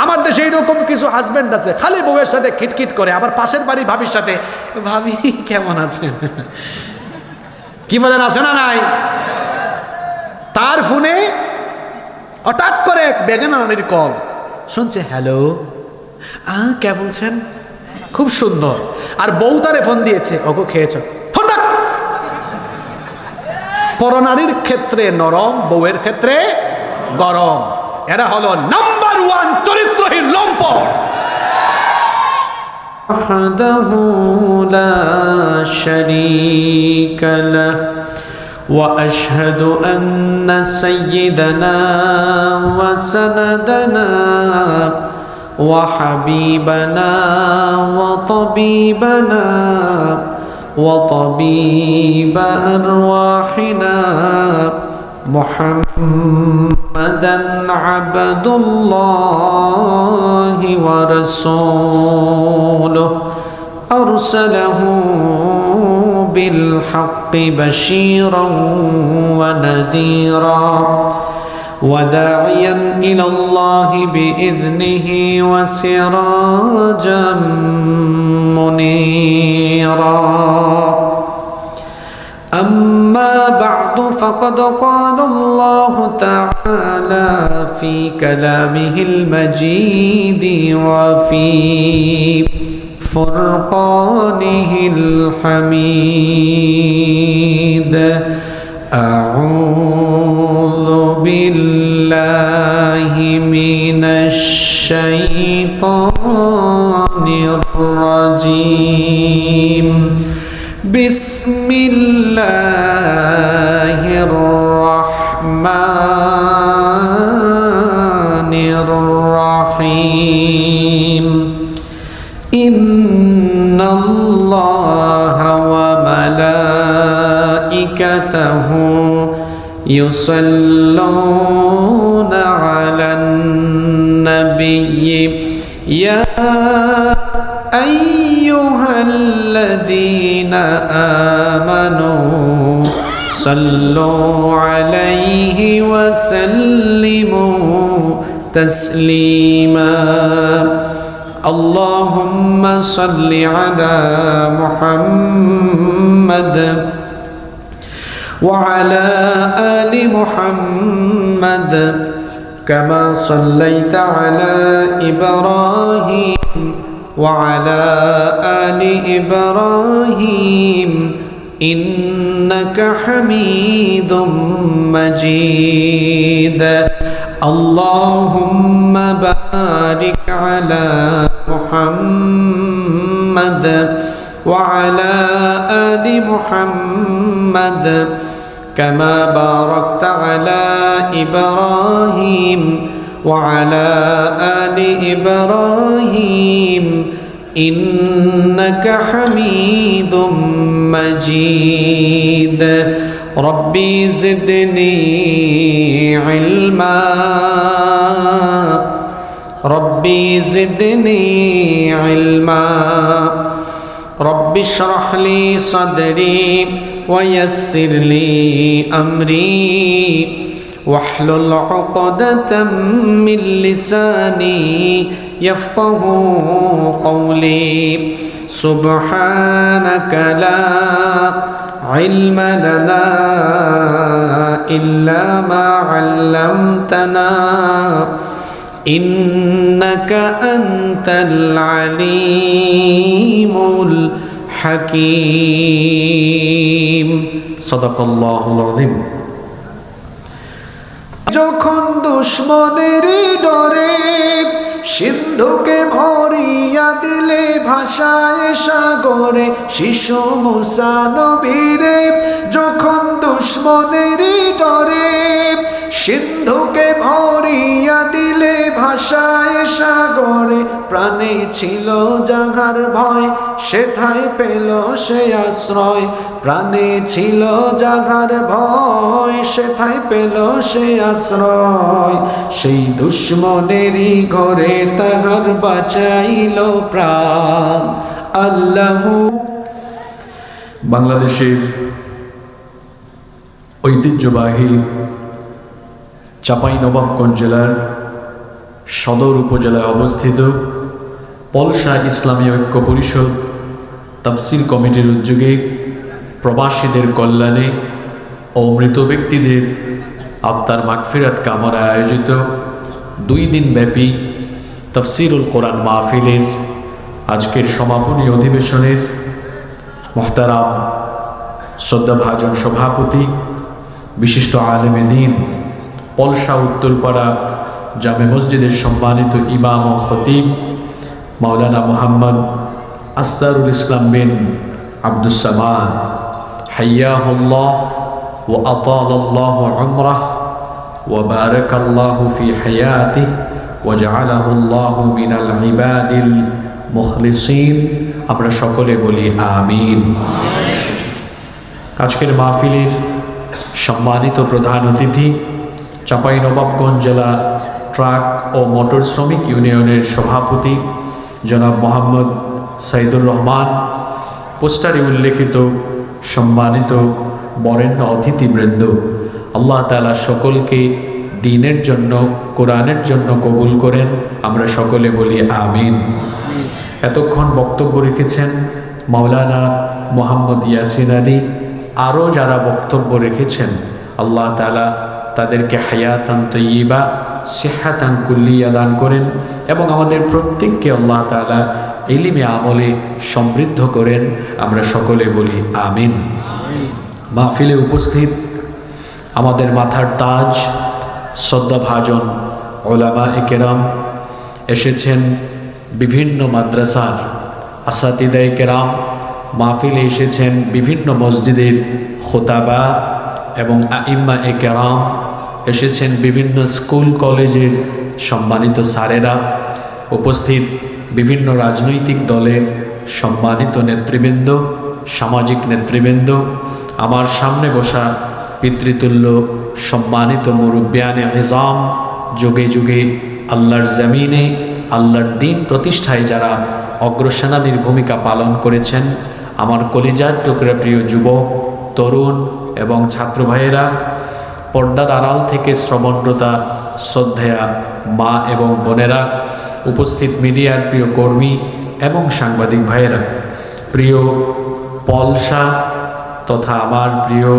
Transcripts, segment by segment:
আমার দেশে এইরকম কিছু হাজবেন্ড আছে, খালি বউয়ের সাথে খিটখিট করে, আবার পাশের বাড়ি ভাবির সাথে, ভাবি কেমন আছেন, কি বলেন, আছে না নাই? তার ফোনে হঠাৎ করে বেগানানির কল শুনছে, হ্যালো, কে বলছেন, খুব সুন্দর। আর বউ তারে ফোন দিয়েছে, ওগো খেয়েছ, ফোন রাখ। পরনারীর ক্ষেত্রে নরম, বউয়ের ক্ষেত্রে গরম। এরা হলো নাম্বার ওয়ান চরিত্রহীন লম্পট। ওয়াহদাহু লা শারীকা লাহ ওয়া আশহাদু আন্না সাইয়্যিদানা ওয়া সানাদানা ওয়া হাবিবানা ওয়া তাবিবানা ওয়া তাবিবা আরওয়াহিনা মুহাম্মাদান আবদুল্লাহি ওয়া রাসূলুহু আরসালাহু বিল হাক্কি বাশীরান ওয়া নাযীরা ওয়া দাঈয়ান ইলাল্লাহি বিইذনিহি ওয়া সিরাজাম মুনীরা। أما بعد فقد قال الله تعالى في كلامه المجيد وفي فرقانه الحميد. أعوذ بالله من الشيطان الرجيم. بسم الله الرحمن الرحيم. إن الله وملائكته يصلون على النبي يا أيها الذين آمنوا صلوا عليه وسلموا تسليما. اللهم صل على محمد وعلى آل محمد كما صليت على إبراهيم وعلى آل إبراهيم إنك حميد مجيد. اللهم بارك على محمد وعلى آل محمد كما باركت على إبراهيم وعلى آل إبراهيم إنك حميد مجيد. ربي زدني علما ربي زدني علما. ربي اشرح لي صدري ويسر لي أمري واحلل عقدة من لساني يفقه قولي. سبحانك لا علم لنا إلا ما علمتنا إنك أنت العليم الحكيم. صدق الله العظيم. যখন দুশ্মনের ডরে সিন্ধুকে ভরিয়া দিলে ভাষায় সাগরে শিশু মুসা নবীরে, যখন দুশ্মনের ডরে সিন্ধুকে ভরিয়া দিলে ভাষায় সাগরে, প্রাণে ছিল জাগার ভয় সেথায় পেল সে আশ্রয়। প্রাণে ছিল জাগার ভয় সেথায় পেল সে আশ্রয়। সেই দুশ্মনেরই ঘরে তাহার বাঁচাইল প্রাণ আল্লাহ। বাংলাদেশের ঐতিহ্যবাহী চাঁপাইনবাবগঞ্জ জেলার সদর উপজেলায় অবস্থিত পলসা ইসলামী ঐক্য পরিষদ তাফসির কমিটির উদ্যোগে প্রবাসীদের কল্যাণে ও মৃত ব্যক্তিদের আত্মার মাগফিরাত কামনায় আয়োজিত 2 দিন ব্যাপী তাফসিরুল কোরআন মাহফিলের আজকের সমাপনী অধিবেশনের মুহতারাম শ্রদ্ধাভাজন সভাপতি বিশিষ্ট আলেমে দ্বীন পলসা উত্তরপাড়া জামে মসজিদের সম্মানিত ইমাম ও খতিব মাওলানা মুহাম্মদ আসদারুল ইসলাম বিন আব্দুস সামাদ হাইয়াহুল্লাহ ওয়া আতালাল্লাহু উমরাহ ওয়া বারাকাল্লাহু ফি হায়াতিহি ওয়া জাআলাহুল্লাহু মিনাল ইবাদিল মুখলিসিন। আমরা সকলে বলি আমিন। আজকের মাহফিলের সম্মানিত প্রধান অতিথি চাঁপাইনবাবগঞ্জ জেলা ট্রাক ও মোটর শ্রমিক ইউনিয়নের সভাপতি জনাব মোহাম্মদ সাইদুর রহমান, পোস্টারে উল্লেখিত সম্মানিত বরেণ্য অতিথিবৃন্দ, আল্লাহ তাআলা সকলকে দ্বীনের জন্য কোরআনের জন্য কবুল করেন। আমরা সকলে বলি আমিন। এতক্ষণ বক্তব্য রেখেছেন মাওলানা মোহাম্মদ ইয়াসিন আলী, আরও যারা বক্তব্য রেখেছেন আল্লাহ তাআলা তাদেরকে হায়াতান তয়্যিবা সিহাতান কুল্লিয়া দান করেন এবং আমাদের প্রত্যেককে আল্লাহ তাআলা ইলমে আমলে সমৃদ্ধ করেন। আমরা সকলে বলি আমিন। মাহফিলে উপস্থিত আমাদের মাথার তাজ শ্রদ্ধাভাজন উলামায়ে কেরাম, এসেছেন বিভিন্ন মাদ্রাসার আসাতিদায়ে কেরাম, মাহফিলে এসেছেন বিভিন্ন মসজিদের খোতাবা এবং আইম্মায়ে কেরাম, এসেছেন বিভিন্ন স্কুল কলেজের সম্মানিত স্যারেরা, উপস্থিত বিভিন্ন রাজনৈতিক দলের সম্মানিত নেতৃবৃন্দ, সামাজিক নেতৃবৃন্দ, আমার সামনে বসা পিতৃতুল্য সম্মানিত মুরব্বিয়ানে নিজাম, যুগে যুগে আল্লাহর জমিনে আল্লাহর দ্বীন প্রতিষ্ঠায় যারা অগ্রসেনানীর ভূমিকা পালন করেছেন, আমার কলিজার টুকরা প্রিয় যুবক, তরুণ এবং ছাত্র ভাইয়েরা, পর্দার আড়াল থেকে শ্রবণরতা শ্রদ্ধেয়া মা এবং বোনেরা, উপস্থিত মিডিয়ার প্রিয় কর্মী এবং সাংবাদিক ভাইয়েরা, প্রিয় পলসা তথা আমার প্রিয়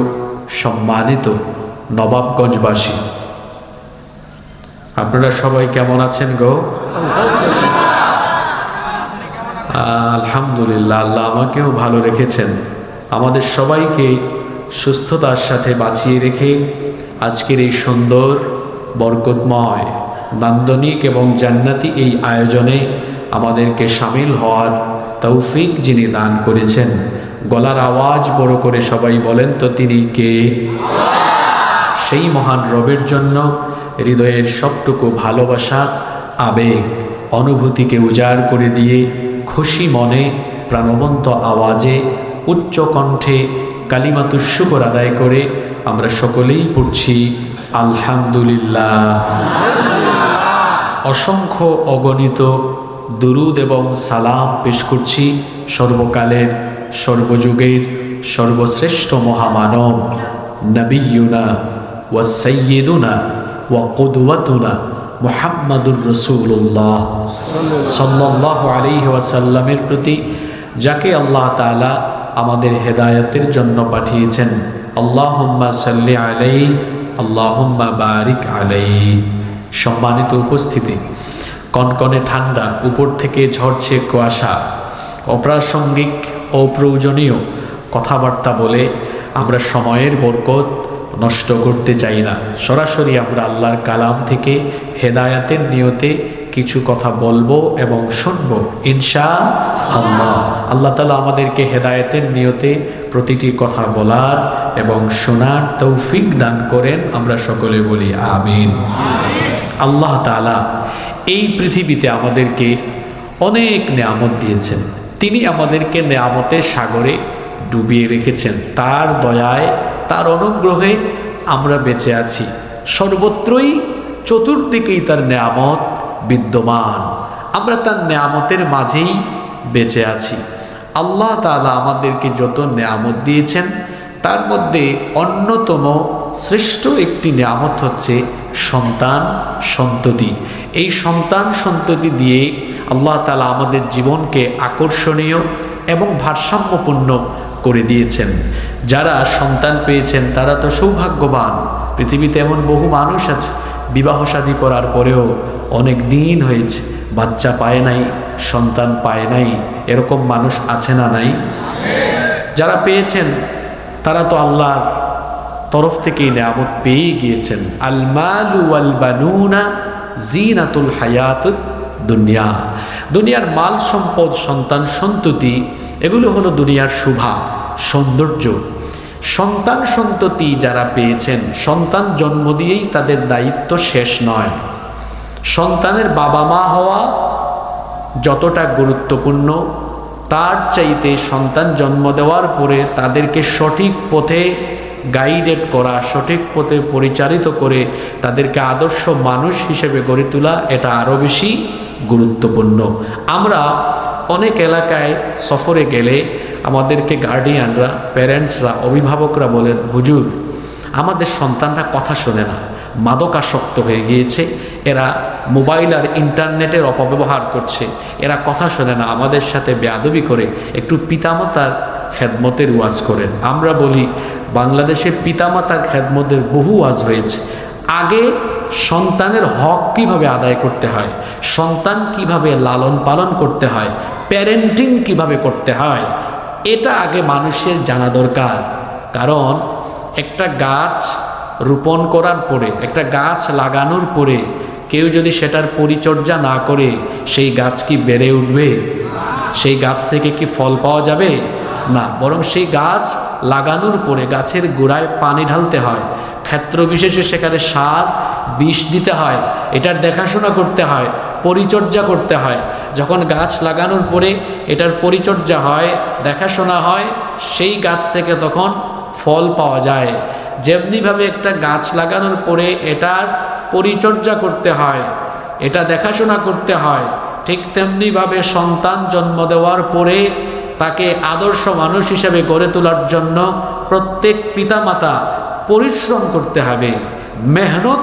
সম্মানিত নবাবগঞ্জবাসী, আপনারা সবাই কেমন আছেন গো? আলহামদুলিল্লাহ, আল্লাহ আমাকেও ভালো রেখেছেন। আমাদের সবাইকে সুস্থতার সাথে বাঁচিয়ে রেখে আজকের এই সুন্দর বরকতময় নান্দনিক এবং জান্নাতি এই আয়োজনে আমাদেরকে সামিল হওয়ার তৌফিক যিনি দান করেছেন, গলার আওয়াজ বড় করে সবাই বলেন তো তিনি কে? সেই মহান রবের জন্য হৃদয়ের সবটুকু ভালোবাসা, আবেগ, অনুভূতিকে উজাড় করে দিয়ে খুশি মনে প্রাণবন্ত আওয়াজে উচ্চ কণ্ঠে কালিমাতুশ শুকর আদায় করে আমরা সকলেই পড়ছি আলহামদুলিল্লাহ। অসংখ্য অগণিত দুরুদ এবং সালাম পেশ করছি সর্বকালের সর্বযুগের সর্বশ্রেষ্ঠ মহামানব নবিয়ুনা ওয়া সাইয়্যিদুনা ওয়া কুদওয়াতুনা মুহাম্মাদুর রাসূলুল্লাহ সাল্লাল্লাহু আলাইহি ওয়াসাল্লামের প্রতি, যাকে আল্লাহ তাআলা আমাদের হেদায়েতের জন্য পাঠিয়েছেন। আল্লাহুম্মা সাল্লি আলাইহি আল্লাহুম্মা বারিক আলাইহি। সম্মানিত উপস্থিতি, কনকনে ঠান্ডা, উপর থেকে ঝরছে কুয়াশা, অপ্রাসঙ্গিক অপ্রয়োজনীয় কথাবার্তা বলে আমরা সময়ের বরকত নষ্ট করতে চাই না। সরাসরি আমরা আল্লাহর কালাম থেকে হেদায়াতের নিয়তে কিছু কথা বলবো এবং শুনবো ইনশাআল্লাহ। আল্লাহ তাআলা আমাদেরকে হেদায়েতের নিয়তে প্রতিটি কথা বলার এবং শোনার তৌফিক দান করেন। আমরা সকলে বলি আমিন। আল্লাহ তাআলা এই পৃথিবীতে আমাদেরকে অনেক নেয়ামত দিয়েছেন। তিনি আমাদেরকে নেয়ামতের সাগরে ডুবিয়ে রেখেছেন। তার দয়ায়, তার অনুগ্রহে আমরা বেঁচে আছি। সর্বত্রই চতুর্দিকেই তার নেয়ামত বিদ্যমান। আমরা তার নেয়ামতের মাঝেই বেঁচে আছি। আল্লাহ তাআলা আমাদেরকে যত নেয়ামত দিয়েছেন তার মধ্যে অন্যতম শ্রেষ্ঠ একটি নেয়ামত হচ্ছে সন্তান, সন্ততি। এই সন্তান সন্ততি দিয়ে আল্লাহ তাআলা আমাদের জীবনকে আকর্ষণীয় এবং ভারসাম্যপূর্ণ করে দিয়েছেন। যারা সন্তান পেয়েছেন তারা তো সৌভাগ্যবান। পৃথিবীতে এমন বহু মানুষ আছে বিবাহ শাদী করার পরেও অনেক দিন হয়েছে, বাচ্চা পায় নাই, সন্তান পায় নাই। এরকম মানুষ আছে না নাই? যারা পেয়েছেন তারা তো আল্লাহর তরফ থেকেই নেয়ামত পেয়ে গিয়েছেন। আল মালু ওয়াল বানুনা জিনাতুল হায়াতুদ দুনিয়া। দুনিয়ার মাল সম্পদ, সন্তান সন্ততি, এগুলো হলো দুনিয়ার শোভা সৌন্দর্য। সন্তান সন্ততি যারা পেয়েছেন, সন্তান জন্ম দিয়েই তাদের দায়িত্ব শেষ নয়। সন্তানের বাবা মা হওয়া যতটা গুরুত্বপূর্ণ, তার চাইতে সন্তান জন্ম দেওয়ার পরে তাদেরকে সঠিক পথে গাইডেড করা, সঠিক পথে পরিচালিত করে তাদেরকে আদর্শ মানুষ হিসেবে গড়ে তোলা, এটা আরও বেশি গুরুত্বপূর্ণ। আমরা অনেক এলাকায় সফরে গেলে আমাদেরকে গার্ডিয়ানরা, প্যারেন্টসরা, অভিভাবকরা বলেন, হুজুর আমাদের সন্তানরা কথা শোনে না, মাদকাসক্ত হয়ে গিয়েছে, এরা মোবাইল আর ইন্টারনেটের অপব্যবহার করছে, এরা কথা শোনে না, আমাদের সাথে বেয়াদবি করে, একটু পিতামাতার খেদমতের ওয়াজ করেন। আমরা বলি বাংলাদেশে পিতামাতার খেদমতের বহু ওয়াজ হয়েছে। আগে সন্তানের হক কিভাবে আদায় করতে হয়, সন্তান কিভাবে লালন পালন করতে হয়, প্যারেন্টিং কিভাবে করতে হয়, এটা আগে মানুষের জানা দরকার। কারণ একটা গাছ রোপণ করার পরে, একটা গাছ লাগানোর পরে কেউ যদি সেটার পরিচর্যা না করে, সেই গাছ কি বেড়ে উঠবে? সেই গাছ থেকে কি ফল পাওয়া যাবে? না, বরং সেই গাছ লাগানোর পরে গাছের গোড়ায় পানি ঢালতে হয়, ক্ষেত্র বিশেষে সেখানে সার বিষ দিতে হয়, এটার দেখাশোনা করতে হয়, পরিচর্যা করতে হয়। যখন গাছ লাগানোর পরে এটার পরিচর্যা হয়, দেখাশোনা হয়, সেই গাছ থেকে তখন ফল পাওয়া যায়। যেমনিভাবে একটা গাছ লাগানোর পরে এটার পরিচর্যা করতে হয়, এটা দেখাশোনা করতে হয়, ঠিক তেমনিভাবে সন্তান জন্ম দেওয়ার পরে তাকে আদর্শ মানুষ হিসেবে গড়ে তোলার জন্য প্রত্যেক পিতামাতা পরিশ্রম করতে হবে, মেহনত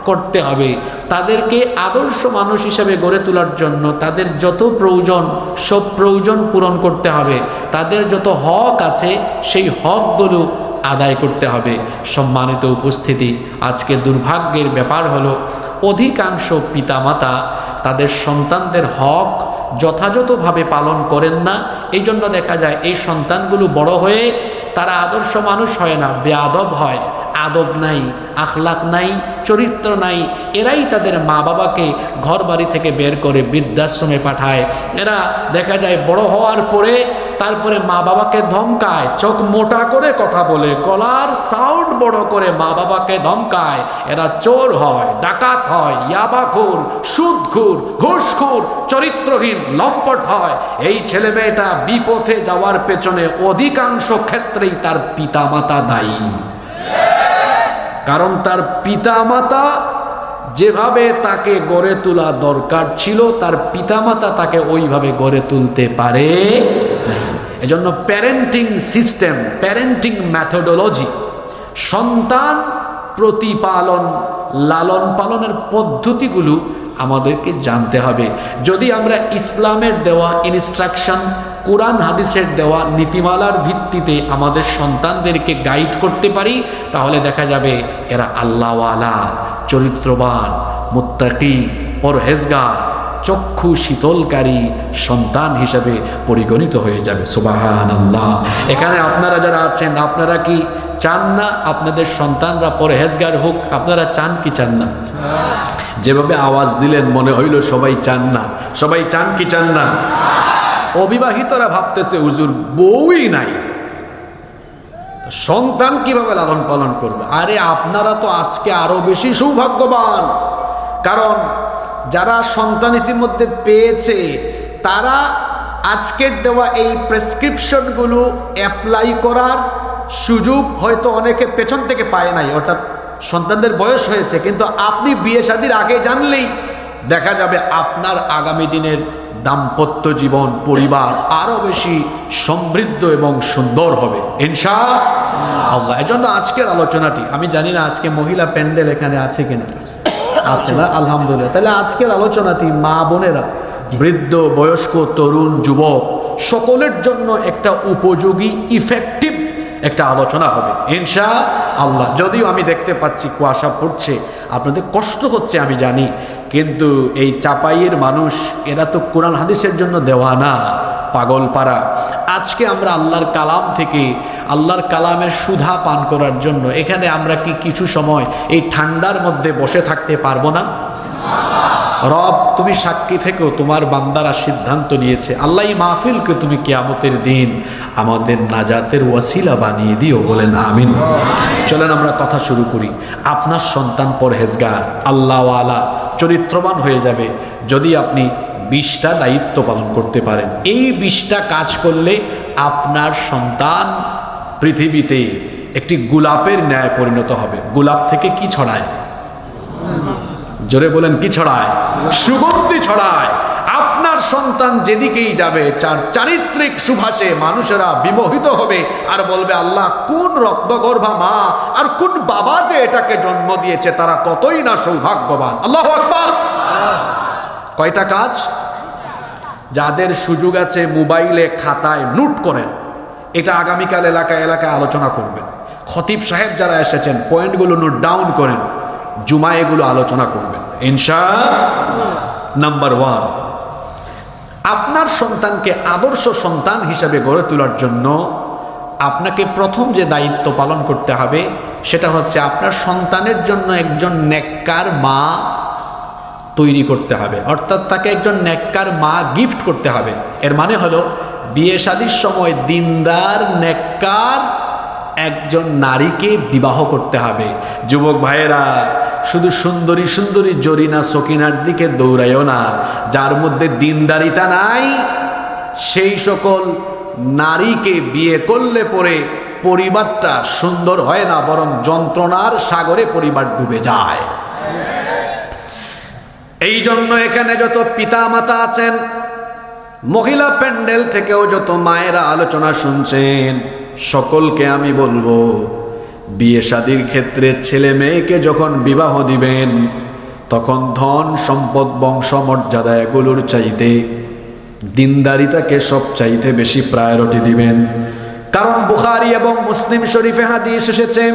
করতে হবে। তাদেরকে আদর্শ মানুষ হিসেবে গড়ে তোলার জন্য তাদের যত প্রয়োজন, সব প্রয়োজন পূরণ করতে হবে। তাদের যত হক আছে সেই হকগুলো আদায় করতে হবে। সম্মানিত উপস্থিতি, আজকে দুর্ভাগ্যের ব্যাপার হলো অধিকাংশ পিতামাতা তাদের সন্তানদের হক যথাযথভাবে পালন করেন না। এই জন্য দেখা যায় এই সন্তানগুলো বড় হয়ে তারা আদর্শ মানুষ হয় না, বেয়াদব হয়। আদব নাই, আখলাক নাই, চরিত্র নাই। এরাই তাদের মা বাবাকে ঘর বাড়ি থেকে বের করে বৃদ্ধাশ্রমে পাঠায়। এরা দেখা যায় বড় হওয়ার পরে তারপরে মা বাবাকে ধমকায়, চোখ মোটা করে কথা বলে, গলার সাউন্ড বড় করে মা বাবাকে ধমকায়। এরা চোর হয়, ডাকাত হয়, ইয়াবাখোর, সুদখোর, ঘুষখোর, চরিত্রহীন, লম্পট হয়। এই ছেলে মেয়েটা বিপথে যাওয়ার পেছনে অধিকাংশ ক্ষেত্রেই তার পিতামাতা দায়ী। কারণ তার পিতামাতা যেভাবে তাকে গড়ে তোলা দরকার ছিল, তার পিতামাতা তাকে ওইভাবে গড়ে তুলতে পারে নাই। এজন্য প্যারেন্টিং সিস্টেম, প্যারেন্টিং ম্যাথোডোলজি, সন্তান প্রতিপালন, লালন পালনের পদ্ধতিগুলো আমাদেরকে জানতে হবে। যদি আমরা ইসলামের দেওয়া ইনস্ট্রাকশন, কোরআন হাদিসের দেওয়া নীতিমালার ভিত্তিতে আমাদের সন্তানদেরকে গাইড করতে পারি, তাহলে দেখা যাবে এরা আল্লাহওয়ালা, চরিত্রবান, মুত্তাকি, পরহেজগার, চক্ষু শীতলকারী সন্তান হিসাবে পরিগণিত হয়ে যাবে। সুবহানাল্লাহ। এখানে আপনারা যারা আছেন, আপনারা কি চান না আপনাদের সন্তানরা পরহেজগার হোক? আপনারা চান কি চান না? যেভাবে আওয়াজ দিলেন মনে হইল সবাই চান না। সবাই চান কি চান না? অবিবাহিতরা ভাবতেছে হুজুর বউই নাই, সন্তান কিভাবে লালন পালন করবে? আরে আপনারা তো আজকে আরো বেশি সৌভাগ্যবান। কারণ যারা সন্তান ইতিমধ্যে পেয়েছে তারা আজকের দেওয়া এই প্রেসক্রিপশনগুলো অ্যাপ্লাই করার সুযোগ হয়তো অনেকে পেছন থেকে পায় নাই, অর্থাৎ সন্তানদের বয়স হয়েছে, কিন্তু আপনি বিয়ে শাদীর আগে জানলেই দেখা যাবে আপনার আগামী দিনের দাম্পত্য জীবন, পরিবার আরো বেশি সমৃদ্ধ এবং সুন্দর হবে ইনশাআল্লাহ। এজন্য আজকের আলোচনাটি, আমি জানি না আজকে মহিলা প্যান্ডেল এখানে আছে কিনা, আছে না? আলহামদুলিল্লাহ। তাহলে আজকের আলোচনাটি মা বোনেরা, বৃদ্ধ, বয়স্ক, তরুণ, যুবক সকলের জন্য একটা উপযোগী ইফেক্টিভ একটা আলোচনা হবে ইনশাআল্লাহ। যদিও আমি দেখতে পাচ্ছি কুয়াশা পড়ছে, আপনাদের কষ্ট হচ্ছে আমি জানি, কিন্তু এই চাপাইয়ের মানুষ এরা তো কোরআন হাদিসের জন্য দেওয়া না, পাগল পাড়া। আজকে আমরা আল্লাহর কালাম থেকে আল্লাহর কালামের সুধা পান করার জন্য এখানে আমরা কি কিছু সময় এই ঠান্ডার মধ্যে বসে থাকতে পারবো না? রব, তুমি সাক্ষী থেকেও তোমার বান্দারা সিদ্ধান্ত নিয়েছে, আল্লাহ এই মাহফিলকে তুমি কিয়ামতের দিন আমাদের নাজাতের ওয়াসিলা বানিয়ে দিও, বলেন আমিন। চলেন আমরা কথা শুরু করি। আপনার সন্তান পরহেজগার, আল্লাহওয়ালা, চরিত্রবান হয়ে যাবে যদি আপনি 20টা দায়িত্ব পালন করতে পারেন। এই 20টা কাজ করলে আপনার সন্তান পৃথিবীতে একটি গোলাপের ন্যায় পরিণত হবে। গোলাপ থেকে কি ছড়ায়? জোরে বলেন, কি ছড়ায়? সুগন্ধি ছড়ায়। আপনার সন্তান যেদিকেই যাবে চারিত্রিক সুভাষে মানুষেরা বিমোহিত হবে আর বলবে, আল্লাহ, কোন রক্তগর্ভা মা আর কোন বাবা যে এটাকে জন্ম দিয়েছে, তারা কতই না সৌভাগ্যবান। আল্লাহু আকবার। কয়টা কাজ? যাদের সুযোগ আছে মোবাইলে খাতায় নোট করেন, এটা আগামীকাল এলাকায় আলোচনা করবেন। খতিব সাহেব যারা এসেছেন পয়েন্টগুলো নোট ডাউন করেন, জুমায় এগুলো আলোচনা করবেন ইনশাআল্লাহ। নাম্বার 1, আপনার সন্তানকে আদর্শ সন্তান হিসাবে গড়ে তোলার জন্য আপনাকে প্রথম যে দায়িত্ব পালন করতে হবে সেটা হচ্ছে আপনার সন্তানের জন্য একজন নেককার মা তৈরি করতে হবে, অর্থাৎ তাকে একজন নেককার মা গিফট করতে হবে। এর মানে হলো বিয়ে শাদীর সময় দিনদার নেককার একজন নারীকে বিবাহ করতে হবে। যুবক ভাইয়েরা, শুধু সুন্দরী সুন্দরী জরিনা সকিনার দিকে দৌড়াইও না, যার মধ্যে দিনদারিতা নাই সেই সকল নারীকে বিয়ে করলে পরে পরিবারটা সুন্দর হয় না, বরং যন্ত্রণার সাগরে পরিবার ডুবে যায়। এই জন্য এখানে যত পিতা মাতা আছেন, মহিলা প্যান্ডেল থেকেও যত মায়েরা আলোচনা শুনছেন, সকলকে আমি বলবো, বিয়ে শাদীর ক্ষেত্রে ছেলে মেয়েকে যখন বিবাহ দিবেন তখন ধন সম্পদ বংশ মর্যাদা এগুলোর চাইতে দিনদারিতাকে সব চাইতে বেশি প্রায়োরিটি দিবেন। কারণ বুখারী এবং মুসলিম শরীফে হাদিস এসেছে,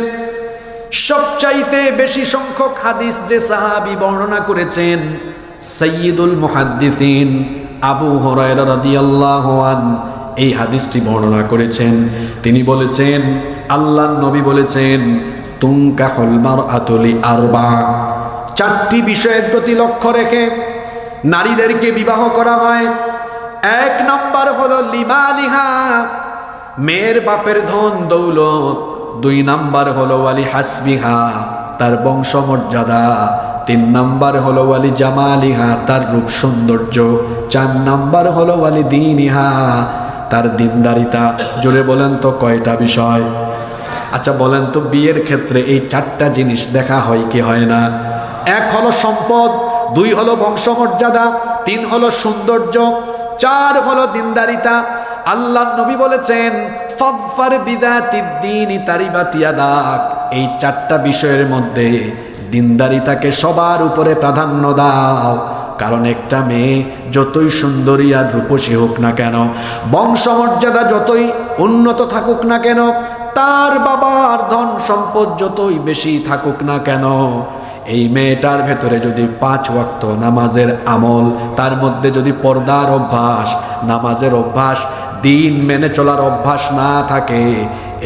সবচাইতে বেশি সংখ্যক হাদিস যে সাহাবী বর্ণনা করেছেন, সাইয়্যিদুল মুহাদ্দিসিন আবু হুরায়রা রাদিয়াল্লাহু আনহু এই হাদিসটি বর্ণনা করেছেন। তিনি বলেছেন, আল্লাহর নবী বলেছেন, তুনকাহুল মারআতু লিআরবা, 4টি বিষয়ের প্রতি লক্ষ্য রেখে নারীদেরকে বিবাহ করা হয়। 1 নাম্বার হলো লিমালিহা, মেয়ের বাপের ধন দৌলত। 2 নাম্বার হলো ওয়ালি হাসবিহা, তার বংশমর্যাদা। 3 নাম্বার হলো ওয়ালি জামালিহা, তার রূপ সৌন্দর্য। 4 নাম্বার হলো ওয়ালি দীনিহা, তার দিনদারিতা। জোরে বলেন তো কয়টা বিষয়? আচ্ছা বলেন তো, বিয়ের ক্ষেত্রে এই 4টা জিনিস দেখা হয় কি হয় না? 1 হলো সম্পদ, 2 হলো বংশমর্যাদা, 3 হলো সৌন্দর্য, 4 হলো দিনদারিতা। আল্লাহ নবী বলেছেন, ফাযফার বিযাতিদ দীনি তারিবাত ইয়াদাক, এই 4টা বিষয়ের মধ্যে দিনদারিতাকে সবার উপরে প্রাধান্য দাও। কারণ একটা মেয়ে যতই সুন্দরী আর রূপসী হোক না কেন, বংশমর্যাদা যতই উন্নত থাকুক না কেন, তার বাবার ধন সম্পদ যতই বেশি থাকুক না কেন, এই মেয়েটার ভেতরে যদি 5 ওয়াক্ত নামাজের আমল, তার মধ্যে যদি পর্দার অভ্যাস, নামাজের অভ্যাস, দিন মেনে চলার অভ্যাস না থাকে,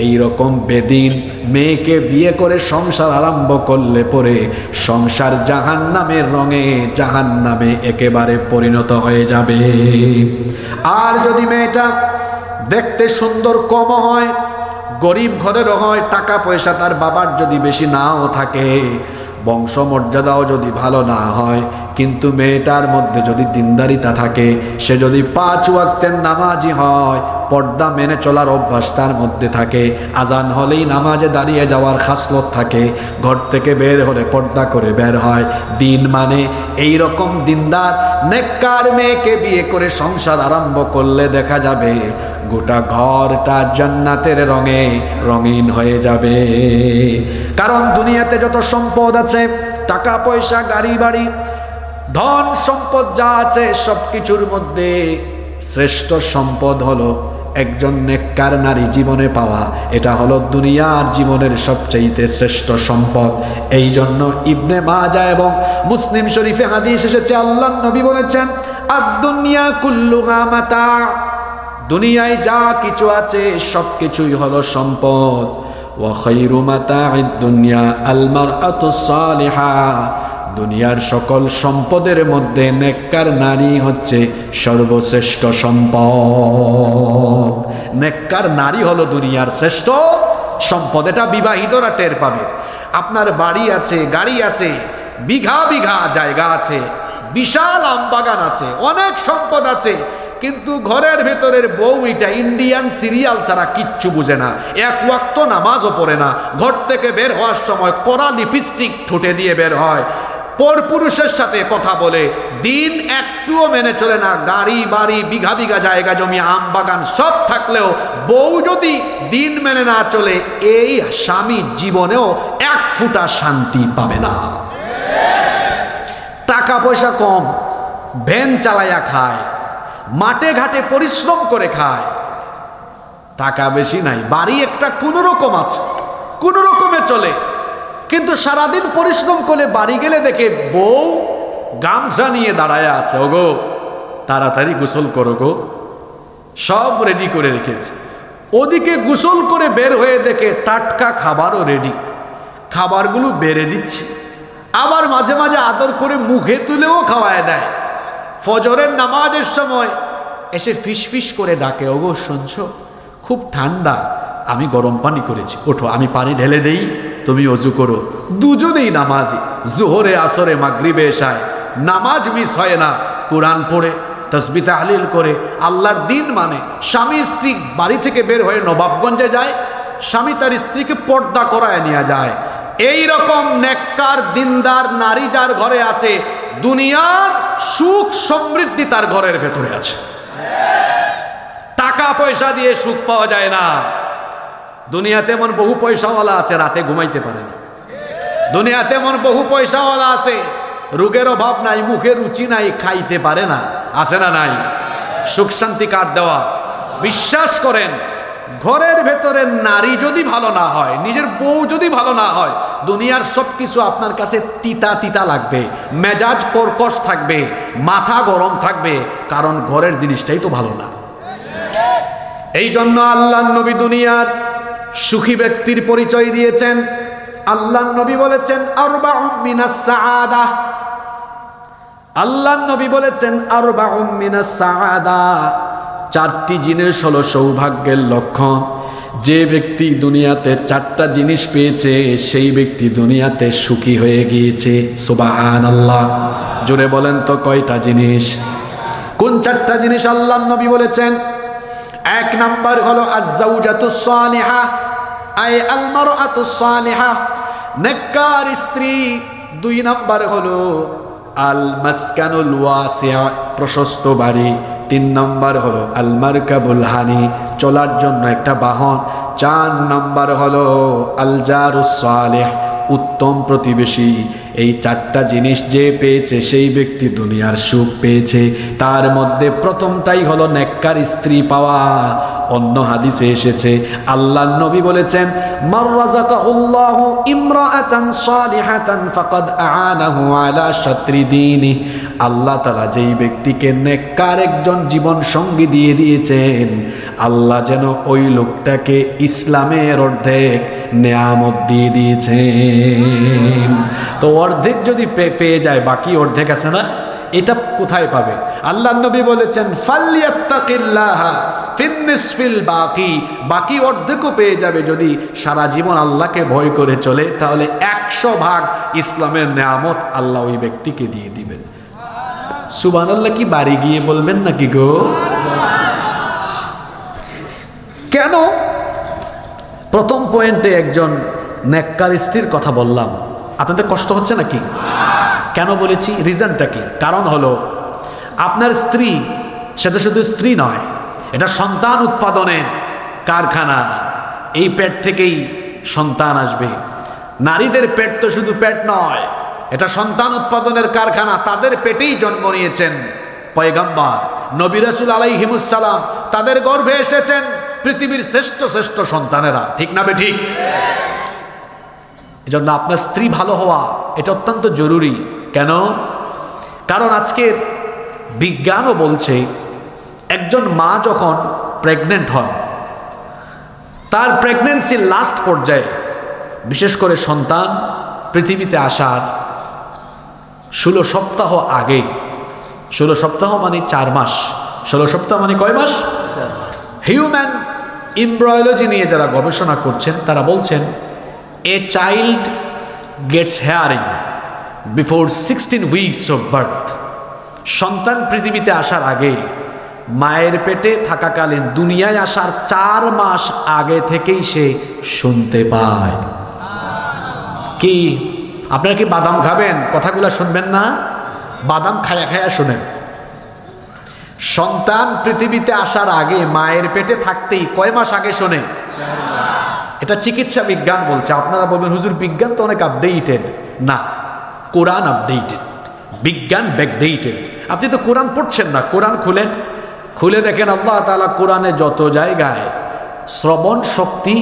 এই রকম বেদিন মেয়েকে বিয়ে করে সংসার আরম্ভ করলে পরে সংসার জাহান্নামের রঙে, জাহান্নামে একেবারে পরিণত হয়ে যাবে। আর যদি মেয়েটা দেখতে সুন্দর কম হয়, গরিব ঘরেরও হয়, টাকা পয়সা তার বাবার যদি বেশি নাও থাকে, বংশমর্যাদাও যদি ভালো না হয়, কিন্তু মেয়েটার মধ্যে যদি দিনদারিতা থাকে, সে যদি 5 ওয়াক্তের নামাজি হয়, পর্দা মেনে চলার অভ্যাস তার মধ্যে থাকে, আজান হলেই নামাজে দাঁড়িয়ে যাওয়ার খাসলত থাকে, ঘর থেকে বের হলে পর্দা করে বের হয়, দিন মানে এই রকম দিনদার নেককার মেয়েকে বিয়ে করে সংসার আরম্ভ করলে দেখা যাবে গোটা ঘরটা জান্নাতের রঙে রঙিন হয়ে যাবে। কারণ দুনিয়াতে যত সম্পদ আছে টাকা পয়সা, গাড়ি বাড়ি, ধন সম্পদ যা আছে সবকিছুর মধ্যে শ্রেষ্ঠ সম্পদ হলো একজন নেককার নারী জীবনে পাওয়া। এটা হলো দুনিয়ার জীবনের সবচেয়ে শ্রেষ্ঠ সম্পদ। এই জন্য ইবনে মাজা এবং মুসলিম শরীফে হাদিস এসেছে, আল্লাহর নবী বলেছেন, আদ-দুনিয়া কুল্লুহা মাতা, দুনিয়ায় যা কিছু আছে সবকিছুই হলো সম্পদ। ওয়া খায়রু মাতা'id দুনিয়া আল মারআতুস সালিহা, দুনিয়ার সকল সম্পদের মধ্যে নেককার নারী হচ্ছে সর্বশ্রেষ্ঠ সম্পদ। নেককার নারী হলো দুনিয়ার শ্রেষ্ঠ সম্পদ। এটা বিবাহিতরা টের পাবে। আপনার বাড়ি আছে, গাড়ি আছে, বিঘা বিঘা জায়গা আছে, বিশাল আমবাগান আছে, অনেক সম্পদ আছে, কিন্তু ঘরের ভেতরের বউ এটা ইন্ডিয়ান সিরিয়াল ছাড়া কিচ্ছু বুঝে না, এক ওয়াক্ত নামাজও পড়ে না, ঘর থেকে বের হওয়ার সময় কড়া লিপস্টিক ঠোঁটে দিয়ে বের হয়, পরপুরুষের সাথে কথা বলে, দিন একটুও মেনে চলে না, গাড়ি বাড়ি বিঘা বিঘা জায়গা জমি আমবাগান সব থাকলেও বউ যদি দিন মেনে না চলে, এই স্বামী জীবনেও এক ফুটা শান্তি পাবে না। টাকা পয়সা কম, ভ্যান চালাইয়া খায়, মাঠে ঘাটে পরিশ্রম করে খায়, টাকা বেশি নাই, বাড়ি একটা কোনো রকম আছে, কোনো রকমে চলে, কিন্তু সারাদিন পরিশ্রম করে বাড়ি গেলে দেখে বউ গামছা নিয়ে দাঁড়ায় আছে, ওগো তাড়াতাড়ি গোসল করো গো, সব রেডি করে রেখেছে। ওদিকে গোসল করে বের হয়ে দেখে টাটকা খাবারও রেডি, খাবারগুলো বেড়ে দিচ্ছে, আবার মাঝে মাঝে আদর করে মুখে তুলেও খাওয়ায় দেয়। ফজরের নামাজের সময় এসে ফিস ফিস করে ডাকে, ওগো শুনছো, খুব ঠান্ডা, আমি গরম পানি করেছি, ওঠো আমি পানি ঢেলে দেই, তুমি অজু করো। দুজনেই নামাজি, জোহরে আসরে মাগরিবে এশায় নামাজ মিস হয় না, কোরআন পড়ে তাসবিহ তাহলিল করে আল্লাহর দিন মানে। স্বামী স্ত্রী বাড়ি থেকে বের হয়ে নবাবগঞ্জে যায়, স্বামী তার স্ত্রীকে পর্দা করায় নিয়ে যায়। এই রকম নেককার দিনদার নারী যার ঘরে আছে, দুনিয়ার সুখ সমৃদ্ধি তার ঘরের ভেতরে আছে। টাকা পয়সা দিয়ে সুখ পাওয়া যায় না। দুনিয়াতে এমন বহু পয়সাওয়ালা আছে রাতে ঘুমাইতে পারে না, দুনিয়াতে এমন বহু পয়সাওয়ালা আছে রোগের অভাব নাই, মুখে রুচি নাই, খাইতে পারে না, আছে না নাই? সুখ শান্তি কার দেওয়া? বিশ্বাস করেন, ঘরের ভেতরে নারী যদি ভালো না হয়, নিজের বউ যদি ভালো না হয়, দুনিয়ার সব কিছু আপনার কাছে তিতা তিতা লাগবে, মেজাজ কর্কশ থাকবে, মাথা গরম থাকবে, কারণ ঘরের জিনিসটাই তো ভালো না। এই জন্য আল্লাহর নবী দুনিয়ার সুখী ব্যক্তির পরিচয় দিয়েছেন। আল্লাহর নবী বলেছেন আরবাউম মিনাস সাআদা, আল্লাহর নবী বলেছেন আরবাউম মিনাস সাআদা, চারটি জিনিস হলো সৌভাগ্যের লক্ষণ। যে ব্যক্তি দুনিয়াতে চারটা জিনিস পেয়েছে সেই ব্যক্তি দুনিয়াতে সুখী হয়ে গিয়েছে। সুবহানাল্লাহ, জোরে বলেন তো কয়টা জিনিস? কোন চারটা জিনিস আল্লাহর নবী বলেছেন? এক নাম্বার হলো আজ-জাওজাতুস সালিহা, আই আল মারআতুস সালিহা, নেককার স্ত্রী। দুই নাম্বার হলো আল মাসকানুল ওয়াসিআ, প্রশস্ত বাড়ি। তিন নম্বর হলো আল মারকাবুল হানি, চলার জন্য একটা বাহন। চার নম্বর হলো আল জারুস সালেহ, উত্তম প্রতিবেশী। এই চারটা জিনিস যে পেয়েছে সেই ব্যক্তি দুনিয়ার সুখ পেয়েছে। তার মধ্যে প্রথমটাই হলো নেককার স্ত্রী পাওয়া। অন্য হাদিসে এসেছে আল্লাহর নবী বলেছেন মান রাযাকাহুল্লাহু ইমরাআতান সালিহাতান ফাকাদ আ'ানাহু আলা শাত্রি দীনি, আল্লাহ তাআলা যেই ব্যক্তিকে নেককার একজন জীবন সঙ্গী দিয়ে দিয়েছেন, আল্লাহ যেন ওই লোকটাকে ইসলামের অর্ধেক নেয়ামত দিয়ে দিয়েছেন। তো অর্ধেক যদি পেয়ে যায়, বাকি অর্ধেক আছে না, এটা কোথায় পাবে? আল্লাহর নবী বলেছেন ফালইয়াত্তাকিল্লাহা ফিন্নিসফিল বাকি, বাকি অর্ধেকও পেয়ে যাবে যদি সারা জীবন আল্লাহকে ভয় করে চলে, তাহলে 100 ভাগ ইসলামের নেয়ামত আল্লাহ ওই ব্যক্তিকে দিয়ে দিবেন। সুবহানাল্লাহ কি বাড়ি গিয়ে বলবেন নাকি গো? কেন প্রথম পয়েন্টে একজন নেককার স্ত্রীর কথা বললাম? আপনাদের কষ্ট হচ্ছে নাকি? কেন বলেছি, রিজনটা কি? কারণ হলো আপনার স্ত্রী সেটা শুধু স্ত্রী নয়, এটা সন্তান উৎপাদনের কারখানা। এই পেট থেকেই সন্তান আসবে। নারীদের পেট তো শুধু পেট নয়, এটা সন্তান উৎপাদনের কারখানা। তাদের পেটেই জন্ম নিয়েছেন পয়গম্বর নবী রাসূল আলাইহিমুস সালাম, তাদের গর্ভে এসেছেন পৃথিবীর শ্রেষ্ঠ শ্রেষ্ঠ সন্তানেরা, ঠিক না বেঠিক? এজন্য আপনার স্ত্রী ভালো হওয়া এটা অত্যন্ত জরুরি। কেন? কারণ আজকের বিজ্ঞানও বলছে একজন মা যখন প্রেগনেন্ট হন, তার প্রেগনেন্সির লাস্ট পর্যায়ে, বিশেষ করে সন্তান পৃথিবীতে আসার 16 সপ্তাহ আগে, 16 সপ্তাহ মানে 4 মাস, 16 সপ্তাহ মানে কয় মাস? হিউম্যান এমব্রায়োলজি নিয়ে যারা গবেষণা করছেন তারা বলছেন a child gets hearing before 16 weeks of birth. সন্তান পৃথিবীতে আসার আগে, মায়ের পেটে থাকাকালীন দুনিয়ায় আসার 4 মাস আগে থেকেই সে শুনতে পায়। কি আপনারা কি বাদাম খাবেন? কথাগুলো শুনবেন না? বাদাম খায়া খায়া শুনেন। সন্তান পৃথিবীতে আসার আগে মায়ের পেটে থাকতেই কয় মাস আগে শোনে? এটা চিকিৎসা বিজ্ঞান বলছে। আপনারা বলবেন হুজুর বিজ্ঞান তো অনেক আপডেটেড। না, কোরআন আপডেটেড, বিজ্ঞান ব্যাকডেটেড। আপনি তো কোরআন পড়ছেন না। কোরআন খুলেন, খুলে দেখেন আল্লাহ তাআলা কোরআনে যত জায়গায় শ্রবণ শক্তি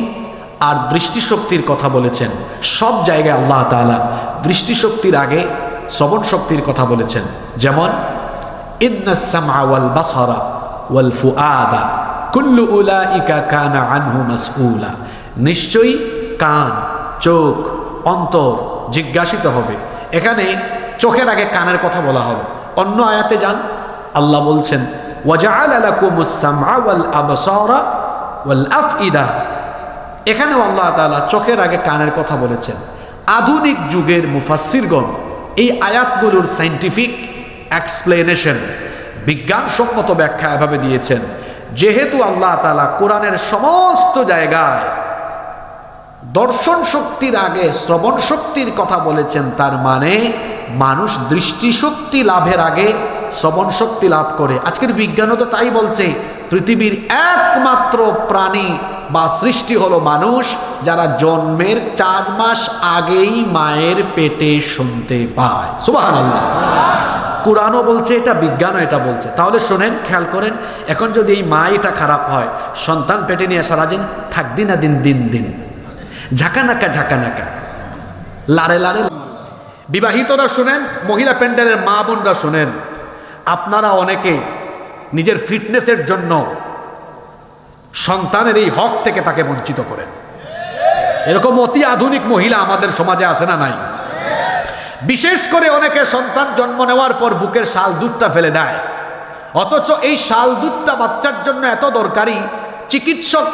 আর দৃষ্টিশক্তির কথা বলেছেন, সব জায়গায় আল্লাহ তাআলা দৃষ্টিশক্তির আগে শ্রবণ শক্তির কথা বলেছেন। যেমন ইন্নাস সামআ ওয়াল বাসারা ওয়াল ফুআদা কুল্লু উলাইকা কানা আনহু মাসউলা। নিশ্চয়ই কান, চোখ, অন্তর জিজ্ঞাসিত হবে। এখানে চোখের আগে কানের কথা বলা হলো। অন্য আয়াতে যান, আল্লাহ বলছেন ওয়াজআলা লাকুমুস সামআ ওয়াল আবসারা ওয়াল আফইদা। এখানেও আল্লাহ তাআলা চোখের আগে কানের কথা বলেছেন। আধুনিক যুগের মুফাসসিরগণ এই আয়াতগুলোর সায়েন্টিফিক এক্সপ্লেনেশন, বিজ্ঞানসম্মত ব্যাখ্যা এভাবে দিয়েছেন, যেহেতু আল্লাহ তাআলা কোরআনের সমস্ত জায়গায় দর্শন শক্তির আগে শ্রবণ শক্তির কথা বলেছেন, তার মানে মানুষ দৃষ্টিশক্তি লাভের আগে শ্রবণ শক্তি লাভ করে। আজকের বিজ্ঞানও তো তাই বলছে। পৃথিবীর একমাত্র প্রাণী বা সৃষ্টি হলো মানুষ, যারা জন্মের 4 মাস আগেই মায়ের পেটে শুনতে পায়। সুবহানাল্লাহ। কোরআনও বলছে এটা, বিজ্ঞানও এটা বলছে। তাহলে শোনেন, খেয়াল করেন, এখন যদি এই মা এটা খারাপ হয়, সন্তান পেটে নিয়ে সারাদিন থাকদিন না দিন দিন দিন ঝাঁকানাকা ঝাঁকানাকা, লারে লারে। বিবাহিতরা শুনেন, মহিলা প্যান্ডেলের মা বোনরা শুনেন, আপনারা অনেকে নিজের ফিটনেসের জন্য সন্তানের এই হক থেকে তাকে বঞ্চিত করেন। এরকম অতি আধুনিক মহিলা আমাদের সমাজে আছে না নাই? বিশেষ করে অনেকে সন্তান জন্ম নেওয়ার পর বুকের শাল দুধটা ফেলে দেয়, অথচ এই শাল দুধটা বাচ্চার জন্য এত দরকারি। চিকিৎসক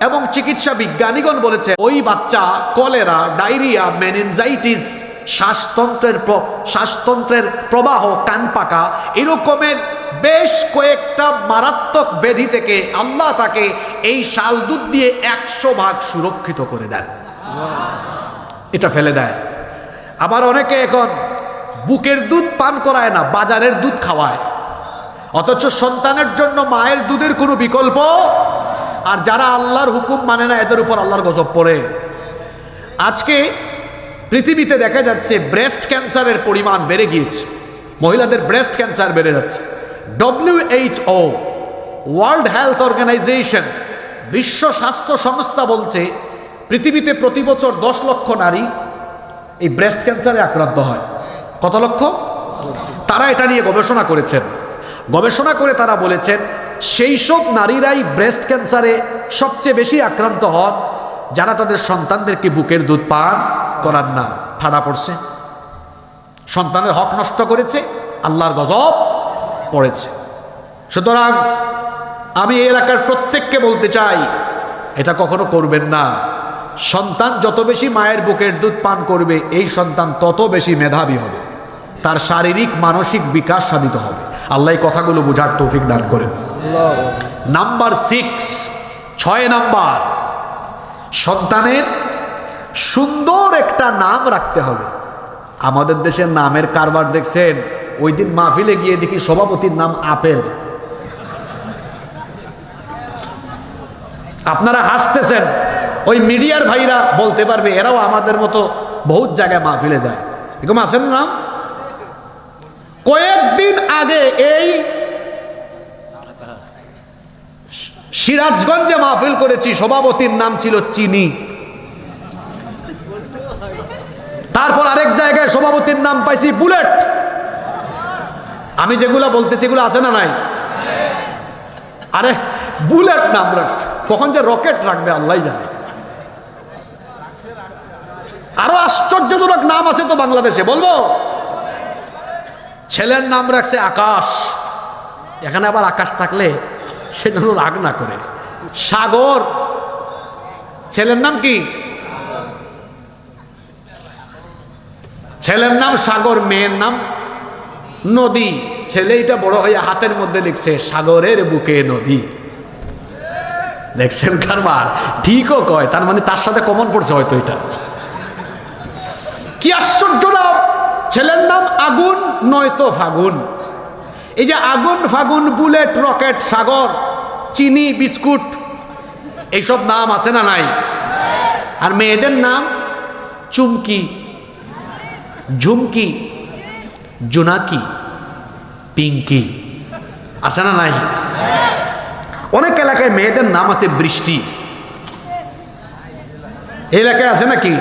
এবং চিকিৎসা বিজ্ঞানীগণ বলেছে ওই বাচ্চা কলেরা, ডায়রিয়া, মেনিনজাইটিস, শ্বাসতন্ত্রের প্রবাহ, কান পাকা, এরকমের বেশ কয়েকটা মারাত্মক ব্যাধি থেকে আল্লাহ তাকে এই শাল দুধ দিয়ে 100 ভাগ সুরক্ষিত করে দেন। এটা ফেলে দেয়। আবার অনেকে এখন বুকের দুধ পান করায় না, বাজারের দুধ খাওয়ায়, অথচ সন্তানের জন্য মায়ের দুধের কোনো বিকল্প। আর যারা আল্লাহর হুকুম মানে না, এদের উপর আল্লাহর গজব পড়ে। আজকে পৃথিবীতে দেখা যাচ্ছে ব্রেস্ট ক্যান্সারের পরিমাণ বেড়ে গিয়েছে, মহিলাদের ব্রেস্ট ক্যান্সার বেড়ে যাচ্ছে। WHO, ওয়ার্ল্ড হেলথ অর্গানাইজেশন, বিশ্ব স্বাস্থ্য সংস্থা বলছে পৃথিবীতে প্রতি বছর 10 লক্ষ নারী এই ব্রেস্ট ক্যান্সারে আক্রান্ত হয়। কত লক্ষ? তারা এটা নিয়ে গবেষণা করেছেন। গবেষণা করে তারা বলেছেন সেই সব নারীরাই ব্রেস্ট ক্যান্সারে সবচেয়ে বেশি আক্রান্ত হন যারা তাদের সন্তানদেরকে বুকের দুধ পান করান না। ঠাডা পড়ছে, সন্তানের হক নষ্ট করেছে, আল্লাহর গজব পড়েছে। সুতরাং আমি এই এলাকার প্রত্যেককে বলতে চাই, এটা কখনো করবেন না। সন্তান যত বেশি মায়ের বুকের দুধ পান করবে, এই সন্তান তত বেশি মেধাবী হবে, তার শারীরিক মানসিক বিকাশ সাধিত হবে। আল্লাহ এই কথাগুলো বোঝার তৌফিক দান করেন। নাম্বার 6 নাম্বার, সন্তানের সুন্দর একটা নাম রাখতে হবে। আমাদের দেশের নামের কারবার দেখছেন? ওই দিন মাহফিলে গিয়ে দেখি সভাপতির নাম আপেল। আপনারা হাসতেছেন, ওই মিডিয়ার ভাইরা বলতে পারবে, এরাও আমাদের মতো বহুত জায়গায় মাহফিলে যায়। এরকম আছেন না? কয়েকদিন আগে এই সিরাজগঞ্জে মাহফিল করেছি, সভাপতির নাম ছিল চিনি। তারপর আরেক জায়গায় সভাপতির নাম পাইছি বুলেট। আমি যেগুলা বলতেছি এগুলো আছে না নাই? আরে বুলেট নাম রাখছে, কখন যে রকেট রাখবে আল্লাহ জানে। আরো আশ্চর্যজনক নাম আছে তো বাংলাদেশে, বলবো? ছেলের নাম রাখছে আকাশ। এখানে আবার আকাশ থাকলে সেজন্য রাগ না করে। সাগর, ছেলের নাম কি? ছেলের নাম সাগর, মেয়ের নাম নদী। ছেলে এটা বড় হয়ে হাতের মধ্যে লিখছে সাগরের বুকে নদী। দেখছেন কারবার? ঠিকও কয়, তার মানে তার সাথে কমন পড়ছে হয়তো এটা। কি আশ্চর্য নাম! ছেলের নাম আগুন নয়তো ফাগুন। এই যে আগুন, ফাগুন, বুলেট, রকেট, সাগর, চিনি, বিস্কুট, এইসব নাম আছে না নাই? আর মেয়েদের নাম চুমকি, ঝুমকি, জোনাকি, পিঙ্কি, আছে না নাই? অনেক এলাকায় মেয়েদের নাম আছে বৃষ্টি। এই এলাকায় আছে নাকি?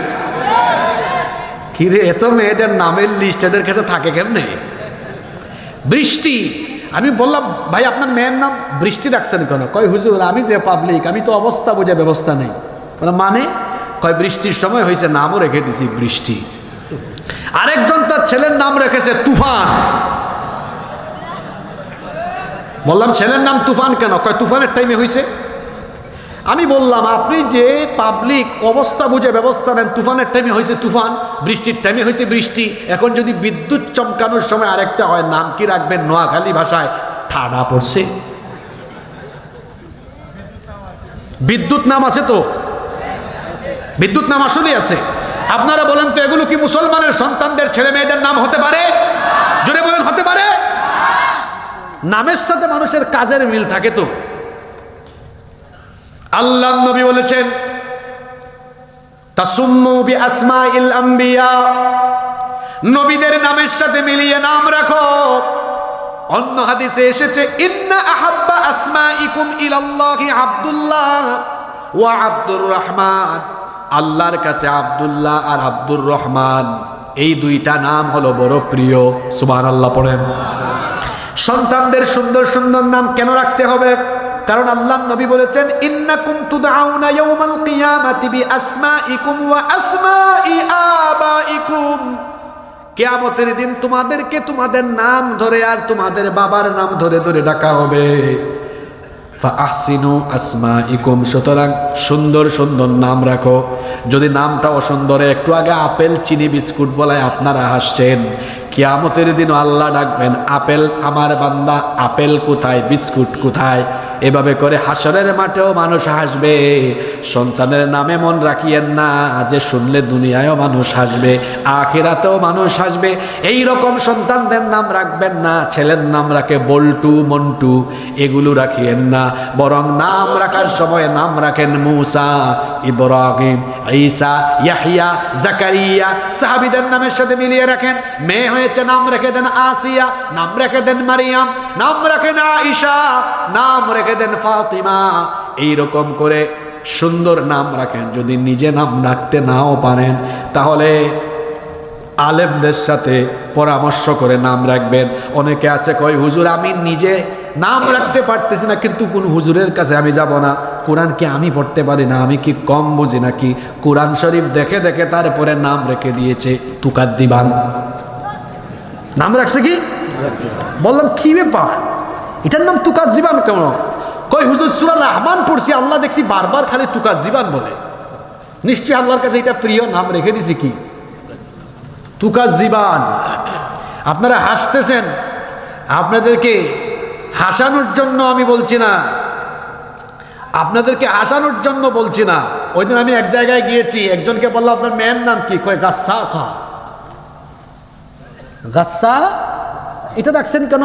কিরে, এত মেয়েদের নামের লিস্ট এদের কাছে থাকে কেমনে? বৃষ্টি। আমি বললাম ভাই আপনার মেয়ের নাম বৃষ্টি রাখছেন কেন? কয় হুজুর আমি যে পাবলিক, আমি তো অবস্থা বুঝে ব্যবস্থা নেই। মানে? কয় বৃষ্টির সময় হয়েছে, নামও রেখে দিছি বৃষ্টি। আরেকজন তার ছেলের নাম রেখেছে তুফান। বললাম ছেলের নাম তুফান কেন? কয় তুফানের টাইমে হয়েছে। আমি বললাম আপনি যে পাবলিক, অবস্থা বুঝে ব্যবস্থা নেন, তুফানের টাইমে হয়েছে তুফান, বৃষ্টির টাইমে হয়েছে বৃষ্টি। এখন যদি বিদ্যুৎ চমকানোর সময় আরেকটা হয়, নাম কি রাখবেন? নোয়াখালী ভাষায় ঠাডা পড়ছে। বিদ্যুৎ নাম আছে তো? বিদ্যুৎ নাম আসলেই আছে। আপনারা বলেন তো এগুলো কি মুসলমানের সন্তানদের ছেলে মেয়েদের নাম হতে পারে? জোরে বলেন, হতে পারে? নামের সাথে মানুষের কাজের মিল থাকে তো। আল্লাহ নবী বলেছেন তাসুম্মু বিআসমাইল আম্বিয়া, নবীদের নামের সাথে মিলিয়ে নাম রাখো। অন্য হাদিসে এসেছে ইন্না আহাব্বা আসমাইকুম ইলাল্লাহি আব্দুল্লাহ ওয়া আব্দুর রহমান, আল্লাহর কাছে আব্দুল্লাহ আর আব্দুর রহমান এই দুইটা নাম হলো বড় প্রিয়। সুবহানাল্লাহ পড়েন। সন্তানদের সুন্দর সুন্দর নাম কেন রাখতে হবে? কারণ আল্লাহর নবী বলেছেন ইন্নাকুম তুদআউনা ইয়াউমাল কিয়ামাতি বিআসমাইকুম ওয়া আসমাই আবাইকুম, কিয়ামতের দিন তোমাদেরকে তোমাদের নাম ধরে আর তোমাদের বাবার নাম ধরে ধরে ডাকা হবে। ফাআহসিনু আসমাইকুম, সুতরাং সুন্দর সুন্দর নাম রাখো। যদি নামটা অসুন্দর, একটু আগে আপেল চিনি বিস্কুট বলায় আপনারা হাসছেন, কিয়ামতের দিনও আল্লাহ ডাকবেন আপেল আমার বান্দা, আপেল কোথায়, বিস্কুট কোথায়? এভাবে করে হাসরের মাঠেও মানুষ হাসবে। সন্তানের নামে মন রাখিয়েন না যে শুনলে দুনিয়ায়ও মানুষ হাসবে, আখিরাতেও মানুষ হাসবে। এই রকম সন্তানদের নাম রাখবেন না। ছেলের নাম রাখে বল্টু, মন্টু, এগুলো রাখিয়েন না। বরং নাম রাখার সময় নাম রাখেন মুসা, ইব্রাহিম, ঈসা, ইয়াহইয়া, জাকারিয়া। সাহাবীদের নামের সাথে মিলিয়ে রাখেন। মেয়ে হয়েছে নাম রেখে দেন আসিয়া, নাম রেখে দেন মারিয়াম, নাম রাখেন আয়েশা, নাম রেখে দেন ফাতিমা। এইরকম করে সুন্দর নাম রাখেন। যদি নিজে নাম রাখতে নাও পারেন তাহলে আলেমদের সাথে পরামর্শ করে নাম রাখবেন। অনেকে আছে কয় হুজুর আমি নিজে নাম রাখতে পারতেছি না, কিন্তু কোন হুজুরের কাছে আমি যাব না। কোরআন কি আমি পড়তে পারি না? আমি কি কম বুঝি নাকি? কোরআন শরীফ দেখে দেখে তারপরে নাম রেখে দিয়েছে তুকাদ্দিবান। নাম রাখছে কি? বললাম কি ব্যাপার, এটার নাম তুকাজ্জিবান কেন? কই হুজুর সূরা রহমান পড়ছি, আল্লাহ দেখছি বারবার খালি তুকাজ্জিবান বলে। নিশ্চয়ই আল্লাহর কাছে এটা প্রিয়, নাম রেখে দিছি কি তুকাজ্জিবান। আপনারা হাসতেছেন, আপনাদেরকে হাসানোর জন্য আমি বলছি না, আপনাদেরকে হাসানোর জন্য বলছি না। ওই দিন আমি এক জায়গায় গিয়েছি, একজনকে বললাম আপনার মেয়ের নাম কি? কয় গাচ্ছা খা। গাচ্ছা এটা রাখছেন কেন?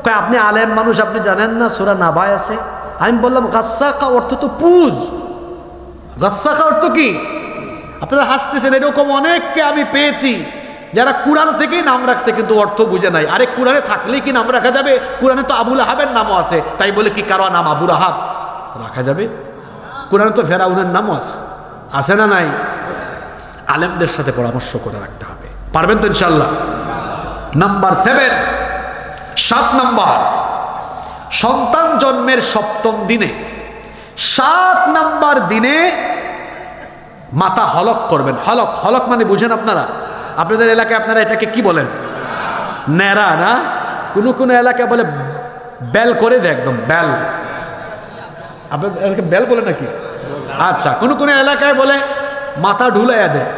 কয় আপনি আলেম মানুষ, আপনি জানেন না সূরা নাবায় আছে। আমি বললাম গাচ্ছা খা অর্থ তো পুজ, গাচ্ছা খা অর্থ কি? আপনারা হাসতেছেন। এরকম অনেককে আমি পেয়েছি যারা কোরআন থেকেই নাম রাখছে কিন্তু অর্থ বুঝে নাই। আরে কোরআনে থাকলেই কি নাম রাখা যাবে? কোরআনে তো আবুল আহাবের নামও আছে, তাই বলে কি কারো নাম আবুল আহাব রাখা যাবে? কোরআনে তো ফেরাউনের নামও আছে, আছে না নাই? আলেমদের সাথে পরামর্শ করে রাখতে হবে। পারবেন তো ইনশাল্লাহ? নাম্বার 7, 7 নাম্বার, সন্তান জন্মের 7ম দিনে, 7 নাম্বার দিনে মাথা হলক করবেন। হলক, হলক মানে বুঝেন আপনারা? আপনাদের এলাকায় আপনারা এটাকে কি বলেন? ন্যাড়া না? কোনো এলাকায় বলে বেল করে দেয়, একদম বেল। আপনাদের এলাকায় বেল বলে নাকি? আচ্ছা, কোনো এলাকায় বলে মাথা ঢুলাইয়া দেয়,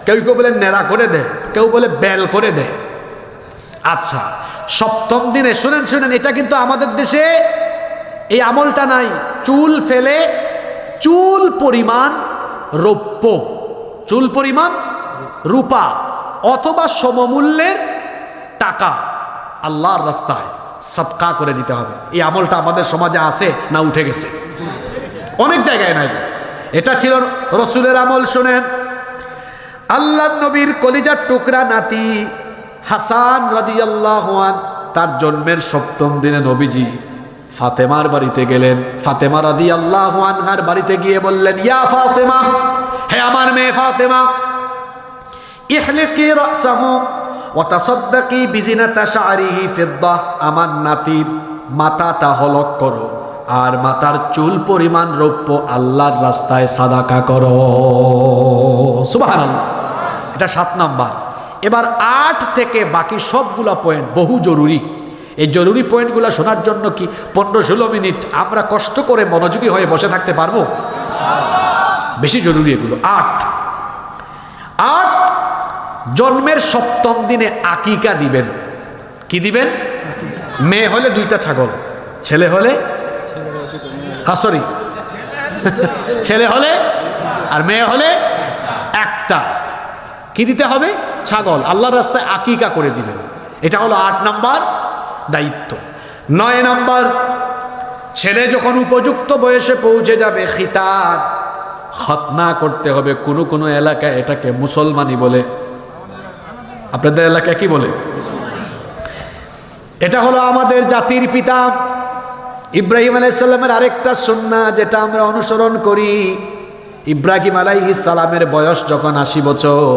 কেউ বলে ন্যাড়া করে দেয়, কেউ বলে বেল করে দেয়। আচ্ছা, 7ম দিনে শুনেন, এটা কিন্তু আমাদের দেশে এই আমলটা নাই। চুল ফেলে চুল পরিমাণ রৌপ্য, চুল পরিমাণ রূপা অথবা সমমূল্যের টাকা আল্লাহর রাস্তায় সদকা করে দিতে হবে। এই আমলটা আমাদের সমাজে আছে না উঠে গেছে? অনেক জায়গায় নাই। এটা ছিল রসুলের আমল। শোনেন, আল্লাহ নবীর কলিজার টুকরা নাতি হাসান রাদিয়াল্লাহু আনহু, তার জন্মের 7ম দিনে নবীজি ফাতেমার বাড়িতে গেলেন। ফাতেমা রাদিয়াল্লাহু আনহার বাড়িতে গিয়ে বললেন, ইয়া ফাতেমা, হে আমার মেয়ে ফাতেমা, ইহলিকি রাসাহু ওয়া তাসাদ্দাকি বিজিনাতা শা'রিহি ফিদ্দা, আমার নাতির মাথাটা হলক করো আর মাথার চুল পরিমাণ রৌপ্য আল্লাহর রাস্তায় সাদাকা করো। সুবহানাল্লাহ। এটা 7 নাম্বার। এবার 8 থেকে বাকি সবগুলা পয়েন্ট বহু জরুরি। এই জরুরি পয়েন্টগুলো শোনার জন্য কি 15-16 মিনিট আমরা কষ্ট করে মনোযোগী হয়ে বসে থাকতে পারবো? বেশি জরুরি এগুলো। 8 জন্মের 7ম দিনে আকিকা দিবেন। কি দিবেন? মেয়ে হলে 2টা ছাগল, ছেলে হলে ছেলে হলে আর মেয়ে হলে 1টা। কি দিতে হবে? ছাগল। আল্লাহর রাস্তায় আকিকা করে দিবেন। এটা হলো 8 নাম্বার দায়িত্ব। 9 নাম্বার, ছেলে যখন উপযুক্ত বয়সে পৌঁছে যাবে, খিতান, খতনা করতে হবে। কোনো এলাকায় এটাকে মুসলমানি বলে, আপনাদের এলাকায় কি বলে? এটা হলো আমাদের জাতির পিতা ইব্রাহিম আলাইহিস সালামের আরেকটা সুন্নাহ যেটা আমরা অনুসরণ করি। ইব্রাহিম আলাইহিস সালামের বয়স যখন 80 বছর,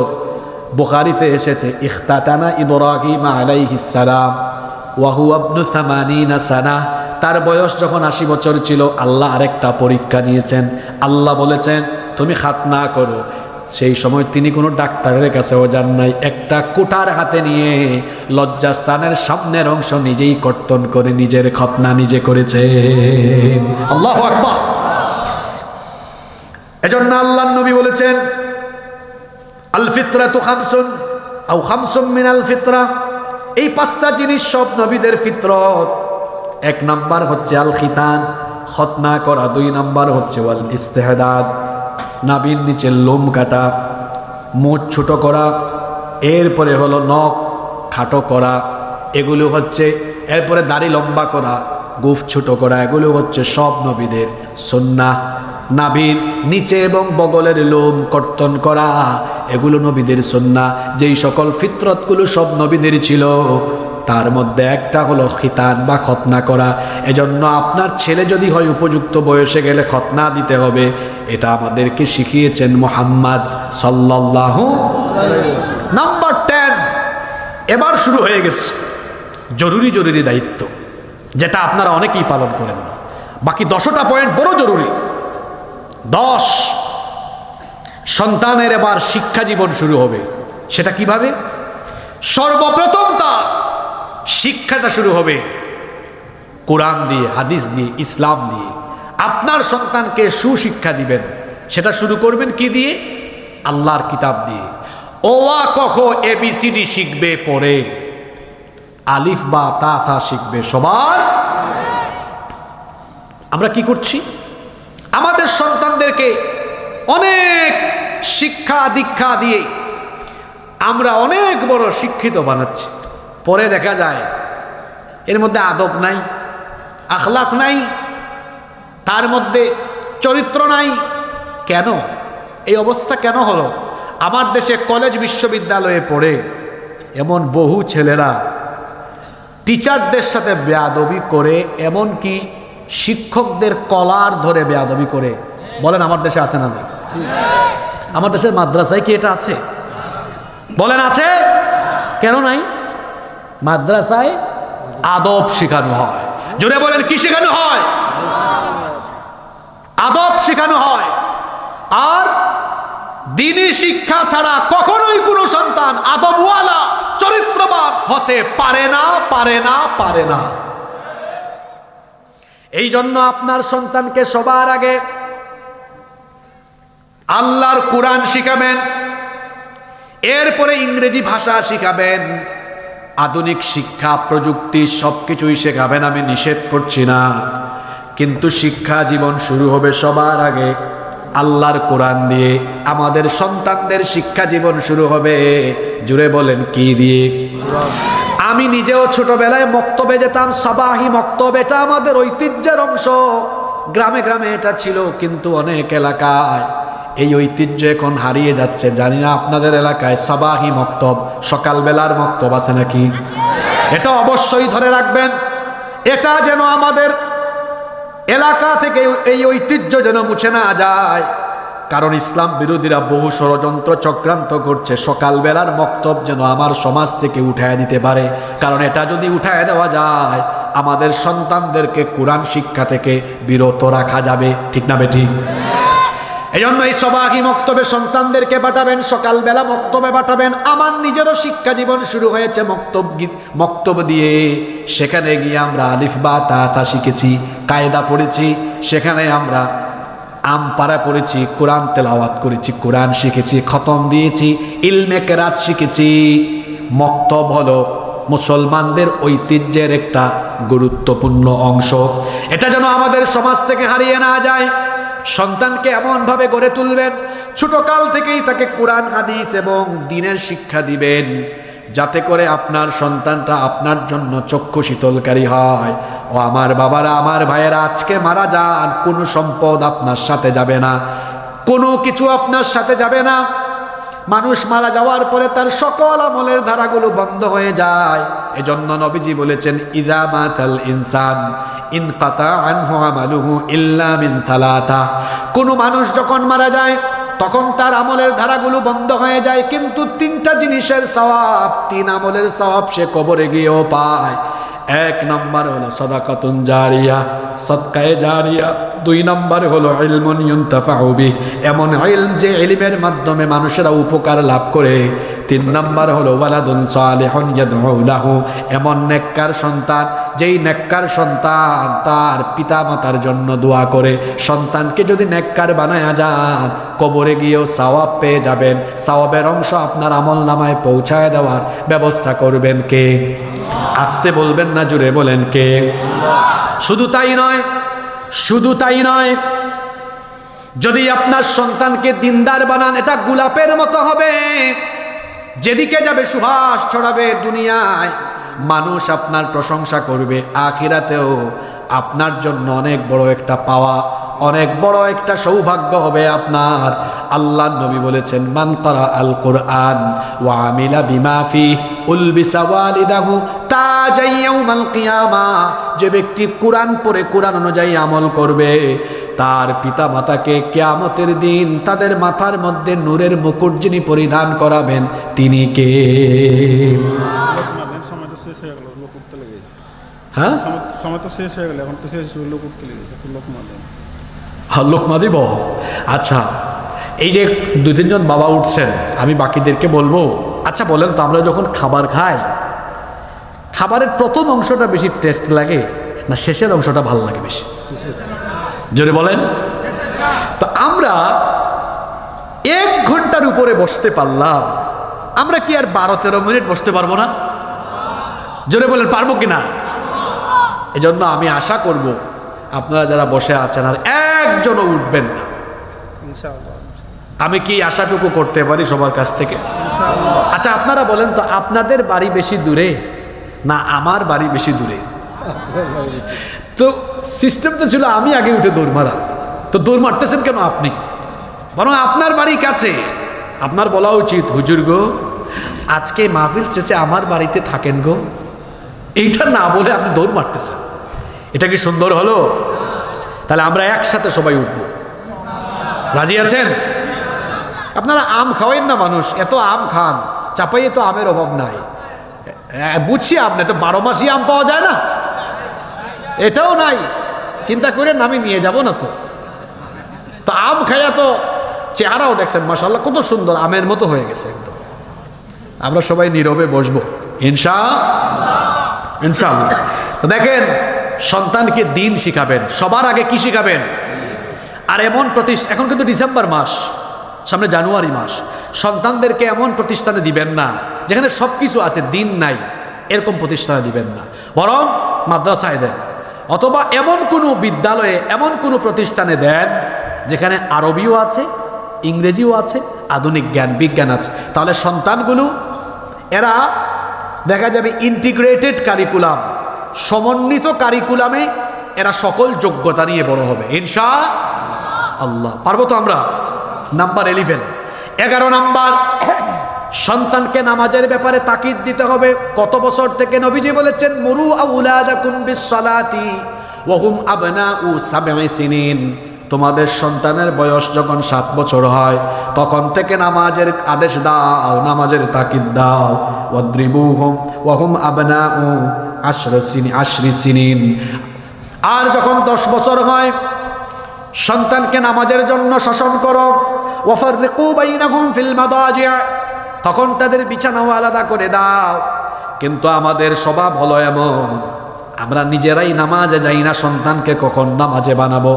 বুখারীতে এসেছে, ইখতাতানা ইব্রাহিম আলাইহিস সালাম ওয়া হুয়া ইবনু 80 সানা। তার বয়স যখন 80 বছর ছিল, আল্লাহ আরেকটা পরীক্ষা নিয়েছেন। আল্লাহ বলেছেন তুমি খাতনা করো। সেই সময় তিনি কোনো ডাক্তারের কাছেও যান নাই। একটা কুঠার হাতে নিয়ে লজ্জাস্থানের সামনের অংশ নিজেই কর্তন করে নিজের খতনা নিজে করেছে। আল্লাহু আকবার। এজন্য আল্লাহর নবী বলেছেন, আল ফিতরাতু খামসুন আও খামসুম মিনাল ফিতরা। এই 5টা জিনিস সব নবীদের ফিতরত। 1 নাম্বার হচ্ছে আল খিতান, খতনা করা। 2 নাম্বার হচ্ছে ওয়াল ইস্তেহদাদ, নাভির নিচে লোম কাটা, মুখ ছোট করা। এরপরে হলো নখ খাটো করা, এগুলো হচ্ছে। এরপরে দাড়ি লম্বা করা, গোঁফ ছোট করা, এগুলো হচ্ছে সব নবীদের সুন্নাহ। নাভির নিচে এবং বগলের লোম কর্তন করা, এগুলো নবীদের সুন্নাহ। যেই সকল ফিতরতগুলো সব নবীদের ছিল, তার মধ্যে একটা হলো খিতান বা খতনা করা। এজন্য আপনার ছেলে যদি হয় উপযুক্ত বয়সে গেলে খতনা দিতে হবে। এটা আমাদেরকে শিখিয়েছেন মুহাম্মদ সাল্লাল্লাহু আলাইহি ওয়াসাল্লাম। নাম্বার 10, এবার শুরু হয়ে গেছে জরুরি দায়িত্ব, যেটা আপনারা অনেকেই পালন করেন না। বাকি 10টা পয়েন্ট বড় জরুরি। 10, সন্তানের এবার শিক্ষা জীবন শুরু হবে। সেটা কিভাবে? সর্বপ্রথম তার শিক্ষাটা শুরু হবে কোরআন দিয়ে, হাদিস দিয়ে, ইসলাম দিয়ে। আপনার সন্তানকে সুশিক্ষা দিবেন। সেটা শুরু করবেন কি দিয়ে? আল্লাহর কিতাব দিয়ে। ওয়া কখ ABCD শিখবে পড়ে, আলিফ বা তা থা শিখবে সবার। আমরা কি করছি? আমাদের সন্তানদেরকে অনেক শিক্ষা দীক্ষা দিয়ে আমরা অনেক বড় শিক্ষিত বানাচ্ছি। পরে দেখা যায় এর মধ্যে আদব নাই, আখলাক নাই, তার মধ্যে চরিত্র নাই। কেন এই অবস্থা কেন হলো? আমার দেশে কলেজ বিশ্ববিদ্যালয়ে পড়ে এমন বহু ছেলেরা টিচারদের সাথে বেয়াদবি করে, এমনকি শিক্ষকদের কলার ধরে বেয়াদবি করে। বলেন আমার দেশে আছে না? আমার দেশের মাদ্রাসায় কি এটা আছে? বলেন আছে? কেন নাই? মাদ্রাসায় আদব শেখানো হয়। জোরে বলেন কি শেখানো হয়? আদব শেখানো হয়। আর দ্বীনি শিক্ষা ছাড়া কখনোই কোনো সন্তান আদবওয়ালা, চরিত্রবান হতে পারে না, পারে না, পারে না। এই জন্য আপনার সন্তানকে সবার আগে আল্লাহর কোরআন শিখাবেন, এরপরে ইংরেজি ভাষা শিখাবেন, আধুনিক শিক্ষা প্রযুক্তি সবকিছুই শেখাবেন। আমি নিষেধ করছি না, কিন্তু শিক্ষা জীবন শুরু হবে সবার আগে আল্লাহর কোরআন দিয়ে। আমাদের সন্তানদের শিক্ষা জীবন শুরু হবে, জুড়ে বলেন কি দিয়ে? আমি নিজেও ছোটবেলায় মক্তবে যেতাম, সাবাহি মক্তব, এটা আমাদের ঐতিহ্যের অংশ। গ্রামে গ্রামে এটা ছিল, কিন্তু অনেক এলাকায় এই ঐতিহ্য এখন হারিয়ে যাচ্ছে। জানি না আপনাদের এলাকায় সাবাহি মক্তব, সকালবেলার মক্তব আছে নাকি? এটা অবশ্যই ধরে রাখবেন। এটা যেন আমাদের এলাকা থেকে এই ঐতিহ্য যেন মুছে না যায়, কারণ ইসলাম বিরোধীরা বহু ষড়যন্ত্র চক্রান্ত করছে। সকালবেলার মক্তব যেন আমার সমাজ থেকে উঠায় দিতে পারে, কারণ এটা যদি উঠায় দেওয়া যায় আমাদের সন্তানদেরকে কোরআন শিক্ষা থেকে বিরত রাখা যাবে। ঠিক না বেঠিক? এই জন্য এই সবাহি মক্তবে সন্তানদেরকে পাঠাবেন, সকালবেলা মক্তবে পাঠাবেন। আমার নিজেরও শিক্ষা জীবন শুরু হয়েছে মক্তব দিয়ে। সেখানে গিয়ে আমরা আলিফ বা তা তা শিখেছি, কায়দা পড়েছি, সেখানে আমরা আমপারা পড়েছি, কোরআন তেলাওয়াত করেছি, কোরআন শিখেছি, খতম দিয়েছি, ইলমে কেরাত শিখেছি। মক্তব হলো মুসলমানদের ঐতিহ্যের একটা গুরুত্বপূর্ণ অংশ। এটা যেন আমাদের সমাজ থেকে হারিয়ে না যায়। সন্তানকে এমনভাবে গড়ে তুলবেন, ছোটকাল থেকেই তাকে কোরআন হাদিস এবং দ্বীনের শিক্ষা দিবেন, যাতে করে আপনার সন্তানটা আপনার জন্য চক্ষু শীতলকারী হয়। ও আমার বাবারা, আমার ভাইয়েরা, আজকে মারা যান, কোনো সম্পদ আপনার সাথে যাবে না, কোনো কিছু আপনার সাথে যাবে না। মানুষ মারা যাওয়ার পরে তার সকল আমলের ধারাগুলো বন্ধ হয়ে যায়। এজন্য নবীজি বলেছেন, ইদা মাতাল ইনসান ইনকাতা আনহু আমালুহু ইল্লা মিন থালাথা। কোনো মানুষ যখন মারা যায় তখন তার আমলের ধারাগুলো বন্ধ হয়ে যায়, কিন্তু তিনটা জিনিসের সওয়াব, তিন আমলের সওয়াব সে কবরে গিয়েও পায়। এক নম্বর হলো সাদাকাতুন জারিয়া, সদকায়ে জারিয়া। দুই নম্বর হলো ইলমুন ইউনতাফাউ বিহি, এমন ইলম যে ইলমের মাধ্যমে মানুষেরা উপকার লাভ করে। তিন নম্বর হলো ওয়ালাদুন সালিহুন ইয়াদউ লাহু, এমন নেককার সন্তান, যেই নেককার সন্তান তার পিতা মাতার জন্য দোয়া করে। সন্তানকে যদি নেককার বানায়া যান, কবরে গিয়েও সওয়াব পেয়ে যাবেন। সওয়াবের অংশ আপনার আমল নামায় পৌঁছায় দেওয়ার ব্যবস্থা করবেন কে? আসতে বলবেন না, জুড়ে বলেন কে? শুধু তাই নয়, শুধু তাই নয়, যদি আপনার সন্তানকে দিনদার বানান, এটা গোলাপের মতো হবে, যেদিকে যাবে সুবাস ছড়াবে। দুনিয়ায় মানুষ আপনার প্রশংসা করবে, আখিরাতেও আপনার জন্য অনেক বড় একটা পাওয়া, অনেক বড় একটা সৌভাগ্য হবে আপনার। আল্লাহ নবী বলেছেন, মান কারা আল কোরআন ওয়া আমিলা বিমা ফি উলবিসা ওয়ালিদাহু তাজাই ইয়াউমাল কিয়ামা। যে ব্যক্তি কোরআন পড়ে কোরআন অনুযায়ী আমল করবে, তার পিতা মাতাকে কিয়ামতের দিন তাদের মাথার মধ্যে নূরের মুকুট যিনি পরিধান করাবেন, তিনি কে? হ্যাঁ, সময় তো শেষ হয়ে গেল, এখন তো শেষ লোক উঠতে লেগেছে, লোকমা দেন। লোকমা দিব। আচ্ছা, এই যে দু তিনজন বাবা উঠছেন, আমি বাকিদেরকে বলবো, আচ্ছা বলেন তো, আমরা যখন খাবার খাই, খাবারের প্রথম অংশটা বেশি টেস্ট লাগে না শেষের অংশটা ভালো লাগে বেশি? জোরে বলেন। তো আমরা 1 ঘন্টার উপরে বসতে পারলাম, আমরা কি আর 12-13 মিনিট বসতে পারবো না? জোরে বলেন, পারবো কিনা? এজন্য আমি আশা করব আপনারা যারা বসে আছেন আর একজনও উঠবেন না। আমি কি আশাটুকু করতে পারি সবার কাছ থেকে? আচ্ছা আপনারা বলেন তো, আপনাদের বাড়ি বেশি দূরে না আমার বাড়ি বেশি দূরে? তো সিস্টেম তো ছিল আমি আগে উঠে দৌড় মারা, তো দৌড় মারতেছেন কেন আপনি? বরং আপনার বাড়ি কাছে, আপনার বলা উচিত, হুজুর গো আজকে মাহফিল শেষে আমার বাড়িতে থাকেন গো, এইটা না বলে আপনি দৌড় মারতেছেন। এটা কি সুন্দর হলো? তাহলে আমরা একসাথে সবাই উঠবো, রাজি আছেন? আপনারা আম খাওয়েন না, মানুষ এত আম খান, চাপাইয়ে তো আমের অভাব নাই। বুঝছি আপনি তো 12 মাসই আম পাওয়া যায় না, এটাও নাই, চিন্তা করেন আমি নিয়ে যাব না। তো আম খাইয়া তো চেহারাও দেখছেন মাশাআল্লাহ কত সুন্দর, আমের মতো হয়ে গেছে একদম। আমরা সবাই নীরবে বসবো ইনশাআল্লাহ। তো দেখেন, সন্তানকে দিন শিখাবেন, সবার আগে কি শিখাবেন? আর এমন এখন কিন্তু ডিসেম্বর মাস, সামনে জানুয়ারি মাস, সন্তানদেরকে এমন প্রতিষ্ঠানে দিবেন না যেখানে সব কিছু আছে দিন নাই, এরকম প্রতিষ্ঠানে দিবেন না, বরং মাদ্রাসায় দেন, অথবা এমন কোনো বিদ্যালয়ে, এমন কোনো প্রতিষ্ঠানে দেন যেখানে আরবিও আছে, ইংরেজিও আছে, আধুনিক জ্ঞান বিজ্ঞান আছে। তাহলে সন্তানগুলো এরা দেখা যাবে ইন্টিগ্রেটেড কারিকুলাম, সমন্বিত কারিকুলামে এরা সকল যোগ্যতা নিয়ে বড় হবে ইনশাআল্লাহ। পারবো তো আমরা? নাম্বার 11 নাম্বার, সন্তানকে নামাজের ব্যাপারে তাকিদ দিতে হবে। কত বছর থেকে? নবীজি বলেছেন, মুরু আউলাদাকুম বিসসালাতি ওয়া হুম আবনাউ 7 সিনিন। তোমাদের সন্তানের বয়স যখন 7 বছর হয় তখন থেকে নামাজের আদেশ দাও, নামাজের তাকিদ দাও। ওয়াদ্রিবুহুম ওয়া হুম আবনাউ 10 সিনিন। আর যখন 10 বছর হয় সন্তানকে নামাজের জন্য শাসন করো। ওয়াফাররিকু বাইনাহুম ফিল মাদাজি', তখন তাদের বিছানাও আলাদা করে দাও। কিন্তু আমাদের স্বভাব হলো এমন, আমরা নিজেরাই নামাজে যাই না, সন্তানকে কখন নামাজে বানাবো।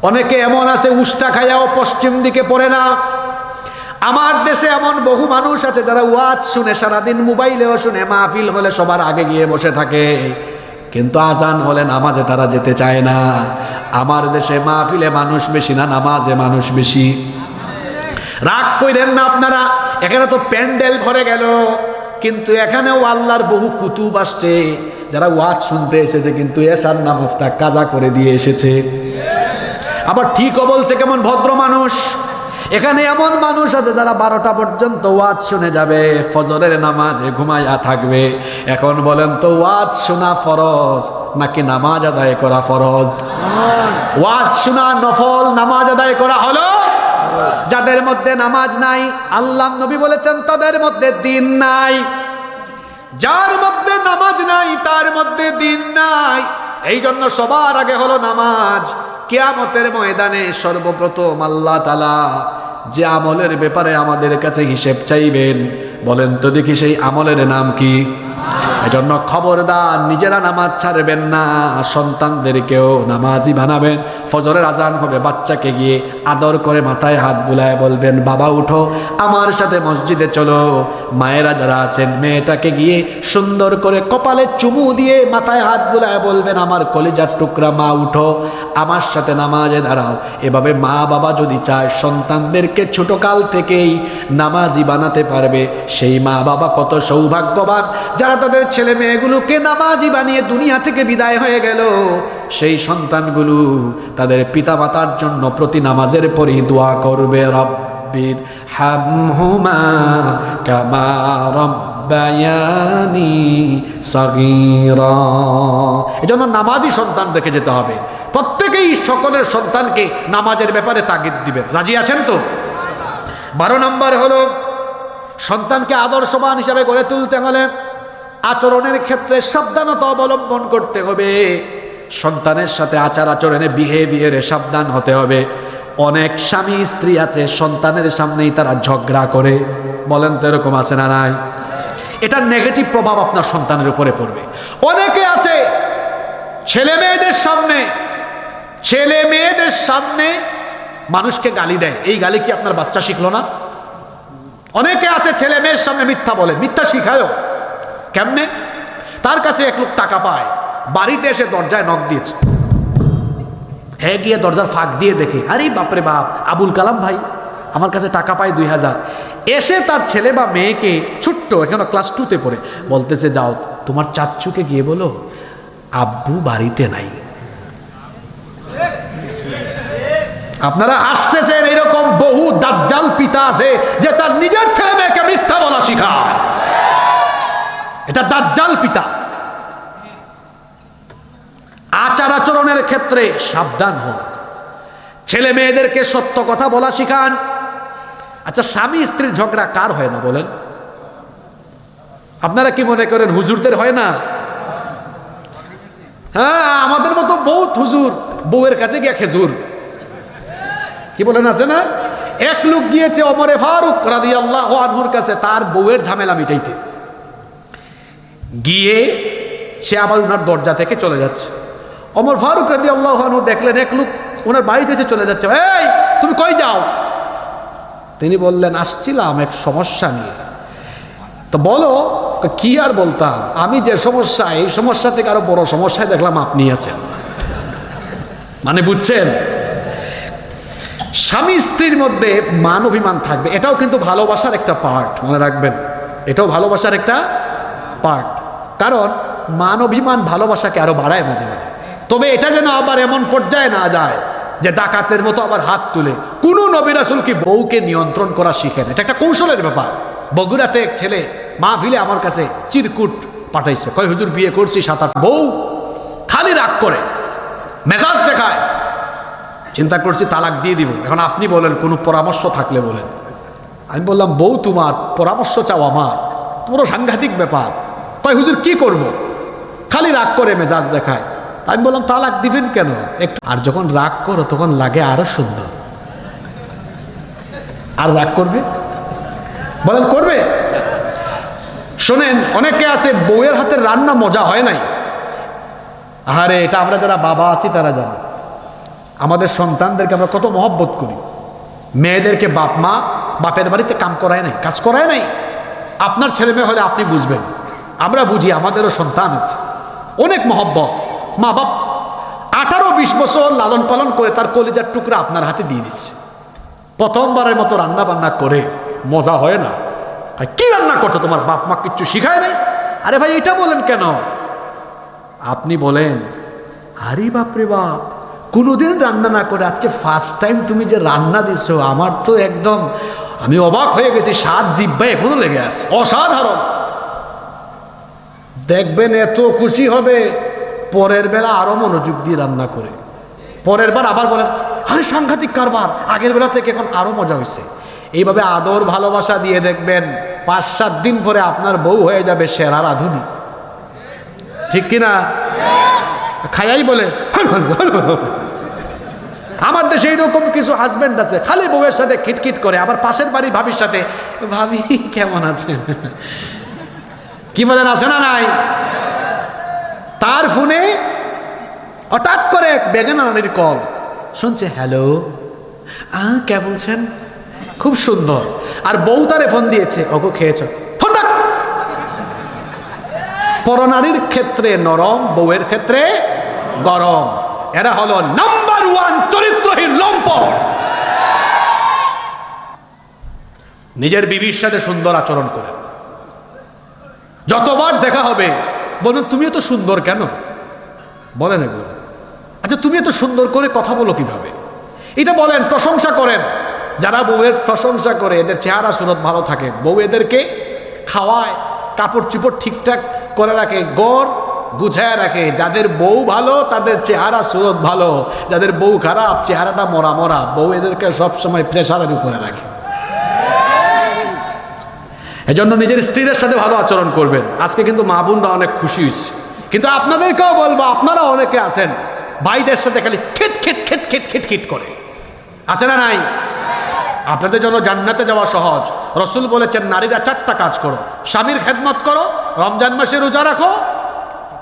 অনেকে এমন আছে উষ্টা খাইয়াও পশ্চিম দিকে পড়ে না। আমার দেশে এমন বহু মানুষ আছে যারা ওয়াজ শুনে, সারাদিন মোবাইলেও শুনে, মাহফিল হলে সবার আগে গিয়ে বসে থাকে, কিন্তু আজান হলে নামাজে তারা যেতে চায় না। আমার দেশে মাহফিলে মানুষ বেশি না, নামাজে মানুষ বেশি। রাগ কইরেন না আপনারা, এখানে তো প্যান্ডেল ভরে গেল, কিন্তু এখানেও আল্লাহর বহু কুতুব আসছে যারা ওয়াজ শুনতে এসেছে, কিন্তু এশার নামাজটা কাজা করে দিয়ে এসেছে। আবার ঠিকও বলছে, কেমন ভদ্র মানুষ। এখানে এমন মানুষ আছে যারা 12টা পর্যন্ত ওয়াজ শুনে যাবে, ফজরের নামাজে ঘুমাইয়া থাকবে। এখন বলেন তো, ওয়াজ শোনা ফরজ নাকি নামাজ আদায় করা ফরজ? ওয়াজ শোনা নফল, নামাজ আদায় করা হলো। যাদের মধ্যে নামাজ নাই, আল্লাহ নবী বলেছেন তাদের মধ্যে দিন নাই। যার মধ্যে নামাজ নাই তার মধ্যে দিন নাই। এই জন্য সবার আগে হলো নামাজ। কিয়ামতের ময়দানে সর্বপ্রথম আল্লাহ তাআলা যে আমলের ব্যাপারে আমাদের কাছে হিসেব চাইবেন, বলেন তো দেখি সেই আমলের নাম কি? এজন্য খবরদার, নিজেরা নামাজ ছাড়বেন না, সন্তানদেরকেও নামাজি বানাবেন। ফজরের আজান হবে, বাচ্চাকে গিয়ে আদর করে মাথায় হাত বুলায় বলবেন, বাবা উঠো, আমার সাথে মসজিদে চলো। মায়েরা যারা আছেন, মেয়েটাকে গিয়ে সুন্দর করে কপালে চুমু দিয়ে মাথায় হাত বুলায় বলবেন, আমার কলিজার টুকরা মা উঠো, আমার সাথে নামাজে দাঁড়াও। এভাবে মা বাবা যদি চায় সন্তানদেরকে ছোটকাল থেকেই নামাজি বানাতে পারবে, সেই মা বাবা কত সৌভাগ্যবান যারা তাদের ছেলে মেয়েগুলোকে নামাজি বানিয়ে দুনিয়া থেকে বিদায় হয়ে গেল। সেই সন্তানগুলো তাদের পিতামাতার জন্য প্রতি নামাজের পরই দোয়া করবে, রব্বির হামহুমা কামা রব্বায়ানি সগীরা। এজন্য নামাজি সন্তান দেখে যেতে হবে। প্রত্যেকেই সকলের সন্তানকে নামাজের ব্যাপারে তাগিদ দিবেন। রাজি আছেন তো? 12 নম্বর হলো, সন্তানকে আদর্শবান হিসাবে গড়ে তুলতে হলে আচরণের ক্ষেত্রে সাবধানতা অবলম্বন করতে হবে। সন্তানের সাথে আচার আচরণে, বিহেভিয়ারে সাবধান হতে হবে। অনেক স্বামী স্ত্রী আছে সন্তানের সামনেই তারা ঝগড়া করে, বলেন তো এরকম আছে না নাই? এটা নেগেটিভ প্রভাব আপনার সন্তানের উপরে পড়বে। অনেকে আছে ছেলে মেয়েদের সামনে মানুষকে গালি দেয়। এই গালি কি আপনার বাচ্চা শিখলো না? অনেকে আছে ছেলে মেয়ের সামনে মিথ্যা বলে, মিথ্যা শিখায়ও। কেমনে? তার কাছে 1 লোক টাকা পায়, বাড়িতে এসে দরজায় নক দিয়েছে, হ্যাঁ গিয়ে দরজার ফাঁক দিয়ে দেখে, আরে বাপরে বাপ, আবুল কালাম ভাই আমার কাছে টাকা পায় 2000। এসে তার ছেলে বা মেয়েকে, ছোট্ট এখনো ক্লাস 2তে পড়ে, বলতেছে, যাও তোমার চাচ্চুকে গিয়ে বলো আব্বু বাড়িতে নাই। আপনারা আসতেছেন, এরকম বহু দাজ্জাল পিতা আছে যে তার নিজের ছেলে মেয়েকে মিথ্যা বলা শিখায়। এটা দাজ্জাল পিতা। আচার আচরণের ক্ষেত্রে সাবধান হন, ছেলে মেয়েদেরকে সত্য কথা বলা শিখান। আচ্ছা, স্বামী স্ত্রীর ঝগড়া কার হয় না বলেন? আপনারা কি মনে করেন হুজুরদের হয় না? হ্যাঁ, আমাদের মতো বহুত হুজুর বউয়ের কাছে গিয়া খেজুর, কি বলেন, আছে না? এক লোক গিয়েছে ওমরে ফারুক রাদিয়াল্লাহু আনহুর কাছে তার বউয়ের ঝামেলা মিটাইতে। গিয়ে সে আবার ওনার দরজা থেকে চলে যাচ্ছে। ওমর ফারুক রাদিয়াল্লাহু আনহু দেখলেন এক লোক ওনার বাড়িতে এসে চলে যাচ্ছে। এই, তুমি কই যাও? তিনি বললেন, আসছিলাম এক সমস্যা নিয়ে। তো বলো। কি আর বলতাম, আমি যে সমস্যা, এই সমস্যা থেকে আরো বড় সমস্যায় দেখলাম আপনি আছেন। মানে বুঝছেন, স্বামী স্ত্রীর মধ্যে মান অভিমান থাকবে, এটাও কিন্তু ভালোবাসার একটা পার্ট, মনে রাখবেন, এটাও ভালোবাসার একটা পার্ট। কারণ মান অভিমান ভালোবাসাকে আরো বাড়ায় মাঝে মাঝে। তবে এটা যেন আবার এমন পর্যায়ে না যায় যে ডাকাতের মতো আবার হাত তুলে। কোন নবী রাসূল কি বউকে নিয়ন্ত্রণ করা শিখেন? এটা একটা কৌশলের ব্যাপার। বগুড়াতে এক ছেলে মাহফিলে আমার কাছে চিরকুট পাঠাইছে, কয় হুজুর বিয়ে করছি 7-8, বউ খালি রাগ করে, মেজাজ দেখায়। চিন্তা করছি তালাক দিয়ে দিব। এখন আপনি বলেন, কোনো পরামর্শ থাকলে বলেন। আমি বললাম, বউ তোমার, পরামর্শ চাও আমার? পুরো সাংঘাতিক ব্যাপার। কয় হুজুর কি করব? খালি রাগ করে, মেজাজ দেখায়। আমি বললাম, তালাক দিবেন কেন? একটু আর যখন রাগ করো তখন লাগে আরো সুন্দর। আর রাগ করবে? বলেন করবে? শোনেন, অনেকে আছে বউয়ের হাতের রান্না মজা হয় নাই। আরে এটা আমরা যারা বাবা আছি তারা জানি। আমাদের সন্তানদেরকে আমরা কত মহব্বত করি। মেয়েদেরকে বাপ মা বাপের বাড়িতে কাজ করায় নাই। আপনার ছেলে মেয়ে হলে আপনি বুঝবেন, আমরা বুঝি, আমাদেরও সন্তান আছে, অনেক মহব্বত। মা বাপ 18-20 বছর লালন পালন করে তার কলিজার টুকরা আপনার হাতে দিয়ে দিচ্ছে। প্রথমবারের মতো রান্না বান্না করে মজা হয় না। কি রান্না করছো? তোমার বাপ মা কিচ্ছু শিখায় নাই? আরে ভাই, এটা বলেন কেন? আপনি বলেন, আরে বাপরে বাপ, কোনোদিন রান্না না করে আজকে ফার্স্ট টাইম তুমি যে রান্না দিছো, আমার তো একদম, আমি অবাক হয়ে গেছি, স্বাদ জিহ্বায় এখনো লেগে আছে, অসাধারণ। দেখবেন এত খুশি হবে, পরের বেলা আরো মনোযোগ দিয়ে রান্না করে। পরের বার আবার বলেন, আরে সাংঘাতিক কারবার, আগের বেলা থেকে এখন আরো মজা হয়েছে। এইভাবে আদর ভালোবাসা দিয়ে দেখবেন 5-7 দিন পরে আপনার বউ হয়ে যাবে সেরা রাঁধুনি। ঠিক কিনা? খায়াই বলে। আমার দেশে এইরকম কিছু হাজবেন্ড আছে, খালি বউয়ের সাথে খিটখিট করে, আবার পাশের বাড়ির ভাবির সাথে, ভাবি কেমন আছেন, কি বলেন, আছে না নাই? তার ফোনে হঠাৎ করে বেগানা নানির কল শুনছে, হ্যালো, কে বলছেন? খুব সুন্দর। আর বউ তারে ফোন দিয়েছে, ওগো খেয়েছ, ফোন রাখ। পরনারীর ক্ষেত্রে নরম, বউয়ের ক্ষেত্রে গরম। এরা হলো নাম্বার 1 চরিত্রহীন লম্পট। নিজের বিবির সাথে সুন্দর আচরণ করেন। যতবার দেখা হবে বলুন, তুমি এত সুন্দর কেন? বলেন এগুলো। আচ্ছা, তুমি এত সুন্দর করে কথা বলো কিভাবে? এটা বলেন, প্রশংসা করেন। যারা বউয়ের প্রশংসা করে, এদের চেহারা সুরত ভালো থাকে। বউ এদেরকে খাওয়ায়, কাপড় চুপড় ঠিকঠাক করে রাখে, গড় গুছায় রাখে। যাদের বউ ভালো তাদের চেহারা সুরত ভালো, যাদের বউ খারাপ, চেহারাটা মরা মরা। বউ এদেরকে সবসময় প্রেশারের উপরে রাখে। এজন্য নিজের স্ত্রীদের সাথে ভালো আচরণ করবেন। আজকে কিন্তু মা বোনরা অনেক খুশি হয়েছে, কিন্তু আপনাদেরকেও বলবো, আপনারা অনেকে আছেন ভাইদের সাথে খালি খিট খিট খিট খিট খিট খিট করে, আছে না নাই? আপনাদের জন্য জান্নাতে যাওয়া সহজ। রসুল বলেছেন, নারীরা 4টা কাজ করো। স্বামীর খেদমত করো, রমজান মাসে রোজা রাখো,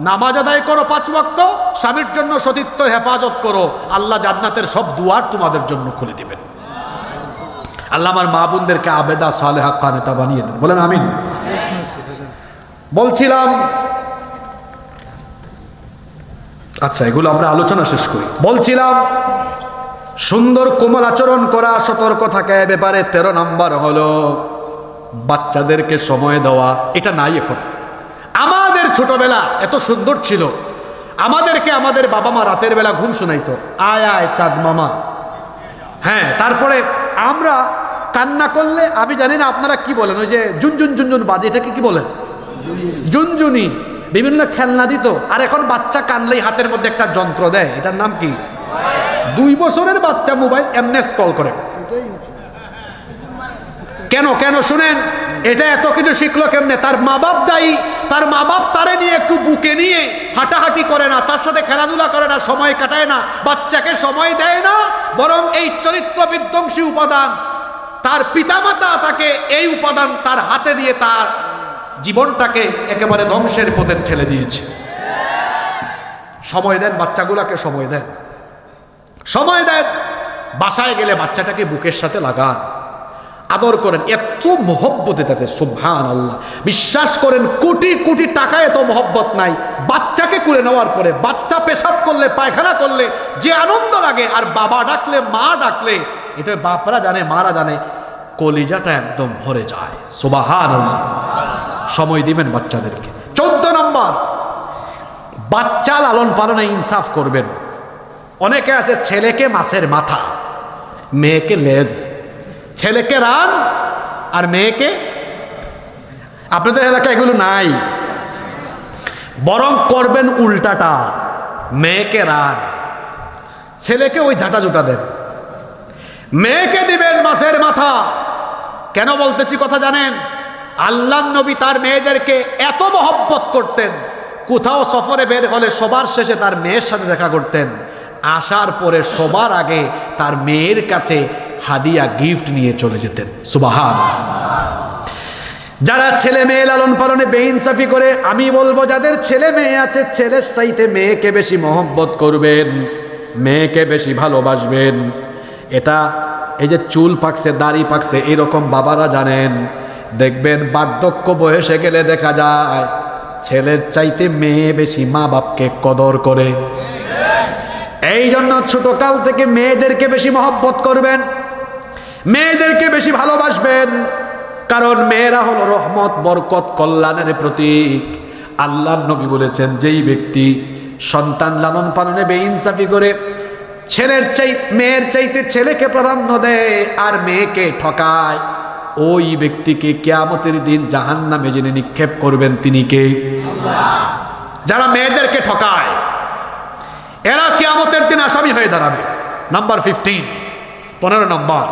নামাজ আদায় করো 5 ওয়াক্ত, স্বামীর জন্য সতীত্ব হেফাজত করো। আল্লাহ জান্নাতের সব দুয়ার তোমাদের জন্য খুলে দিবেন। আল্লাহ আমার মা বোনদেরকে আবেদা সালেহা কানেতা বানিয়ে দেন, বলেন আমিন। বলছিলাম, আচ্ছা এগুলো আমরা আলোচনা শেষ করি। বলছিলাম সুন্দর কোমল আচরণ করা, সতর্ক থাকা। এ ব্যাপারে 13 নম্বর হলো বাচ্চাদেরকে সময় দেওয়া। এটা নাই এখন। আমাদের ছোটবেলা এত সুন্দর ছিল, আমাদেরকে আমাদের বাবা মা রাতের বেলা ঘুম শোনাইতো, আয় আয় চাঁদ মামা। হ্যাঁ, তারপরে আমরা কান্না করলে আমি জানি না আপনারা কি বলেন, ওই যে জুনজুন জুনজুন বাজে, এটাকে কি বলেন? জুনজুনি। বিভিন্ন খেলনা দিত। আর এখন বাচ্চা কানলেই হাতের মধ্যে একটা যন্ত্র দেয়, এটার নাম কি? 2 বছরের বাচ্চা মোবাইল এমএস কল করে। কেন কেন শুনেন, এটা এত কিছু শিখলো কেমনে? তার মা বাপ দায়ী। তার মা বাপ তারে নিয়ে একটু বুকে নিয়ে হাঁটাহাঁটি করে না, তার সাথে খেলাধুলা করে না, সময় কাটায় না, বাচ্চাকে সময় দেয় না, বরং এই চরিত্র বিধ্বংসী উপাদান তার পিতামাতা তাকে এই উপাদান তার হাতে দিয়ে তার জীবনটাকে একেবারে ধ্বংসের পথে ঠেলে দিয়েছে। সময় দেন বাচ্চাগুলাকে, সময় দেন, সময় দেন। বাসায় গেলে বাচ্চাটাকে বুকের সাথে লাগান, আদর করেন। এত মহব্বত এটাতে, সুবহানাল্লাহ। বিশ্বাস করেন কোটি কোটি টাকা এত মহব্বত নাই। বাচ্চাকে কুলে নেওয়ার পরে বাচ্চা পেশাব করলে, পায়খানা করলে যে আনন্দ লাগে, আর বাবা ডাকলে, মা ডাকলে, এটা বাপরা জানে, মারা জানে, কলিজাটা একদম ভরে যায়। সুবহানাল্লাহ। সময় দিবেন বাচ্চাদেরকে। 14 নম্বর, বাচ্চা লালন পালনে ইনসাফ করবেন। অনেকে আছে ছেলেকে মাছের মাথা, মেয়েকে লেজ, ছেলেকে রান আর মেয়েকে, আপনাদের এলাকায় এগুলো নাই, বরং করবেন উল্টাটা, মেয়েকে রান, ছেলেকে ওই ঝাঁটা জুটা দেন, মেয়েকে দিবেন মাছের মাথা। কেন বলতেছি কথা জানেন? আল্লাহর নবী তার মেয়েদেরকে এত মহব্বত করতেন, কোথাও সফরে বের হলে সবার শেষে তার মেয়ের সাথে দেখা করতেন, আসার পরে সবার আগে তার মেয়ের কাছে হাদিয়া গিফট নিয়ে চলে যেতেন। সুবহানাল্লাহ। যারা ছেলে মেয়ে লালন পালনে বেইনসাফি করে, আমি বলবো যাদের ছেলে মেয়ে আছে, ছেলের চাইতে মেয়েকে বেশি মহব্বত করবেন, মেয়েকে বেশি ভালোবাসবেন। এটা এই যে চুল পাকছে, দাড়ি পাকছে, এরকম বাবারা জানেন। দেখবেন বার্ধক্য বয়সে গেলে দেখা যায় ছেলের চাইতে মেয়ে বেশি মা বাপকে কদর করে। এই জন্য ছোটকাল থেকে মেয়েদেরকে বেশি মহব্বত করবেন, মেয়েদেরকে বেশি ভালোবাসবেন, কারণ মেয়েরা হলো রহমত, বরকত, কল্যাণের প্রতীক। আল্লাহর নবী বলেছেন, যেই ব্যক্তি সন্তান লালন পালনে বেইনসাফি করে, মেয়ের চাইতে ছেলেকে প্রাধান্য দেয় আর মেয়েকে ঠকায়, ওই ব্যক্তিকে কিয়ামতের দিন জাহান্নামে জেনে নিক্ষেপ করবেন তিনি কে? আল্লাহ। যারা মেয়েদেরকে ঠকায় এরা কিয়ামতের দিন আসামি হয়ে দাঁড়াবে। নাম্বার 15, 15 নম্বর,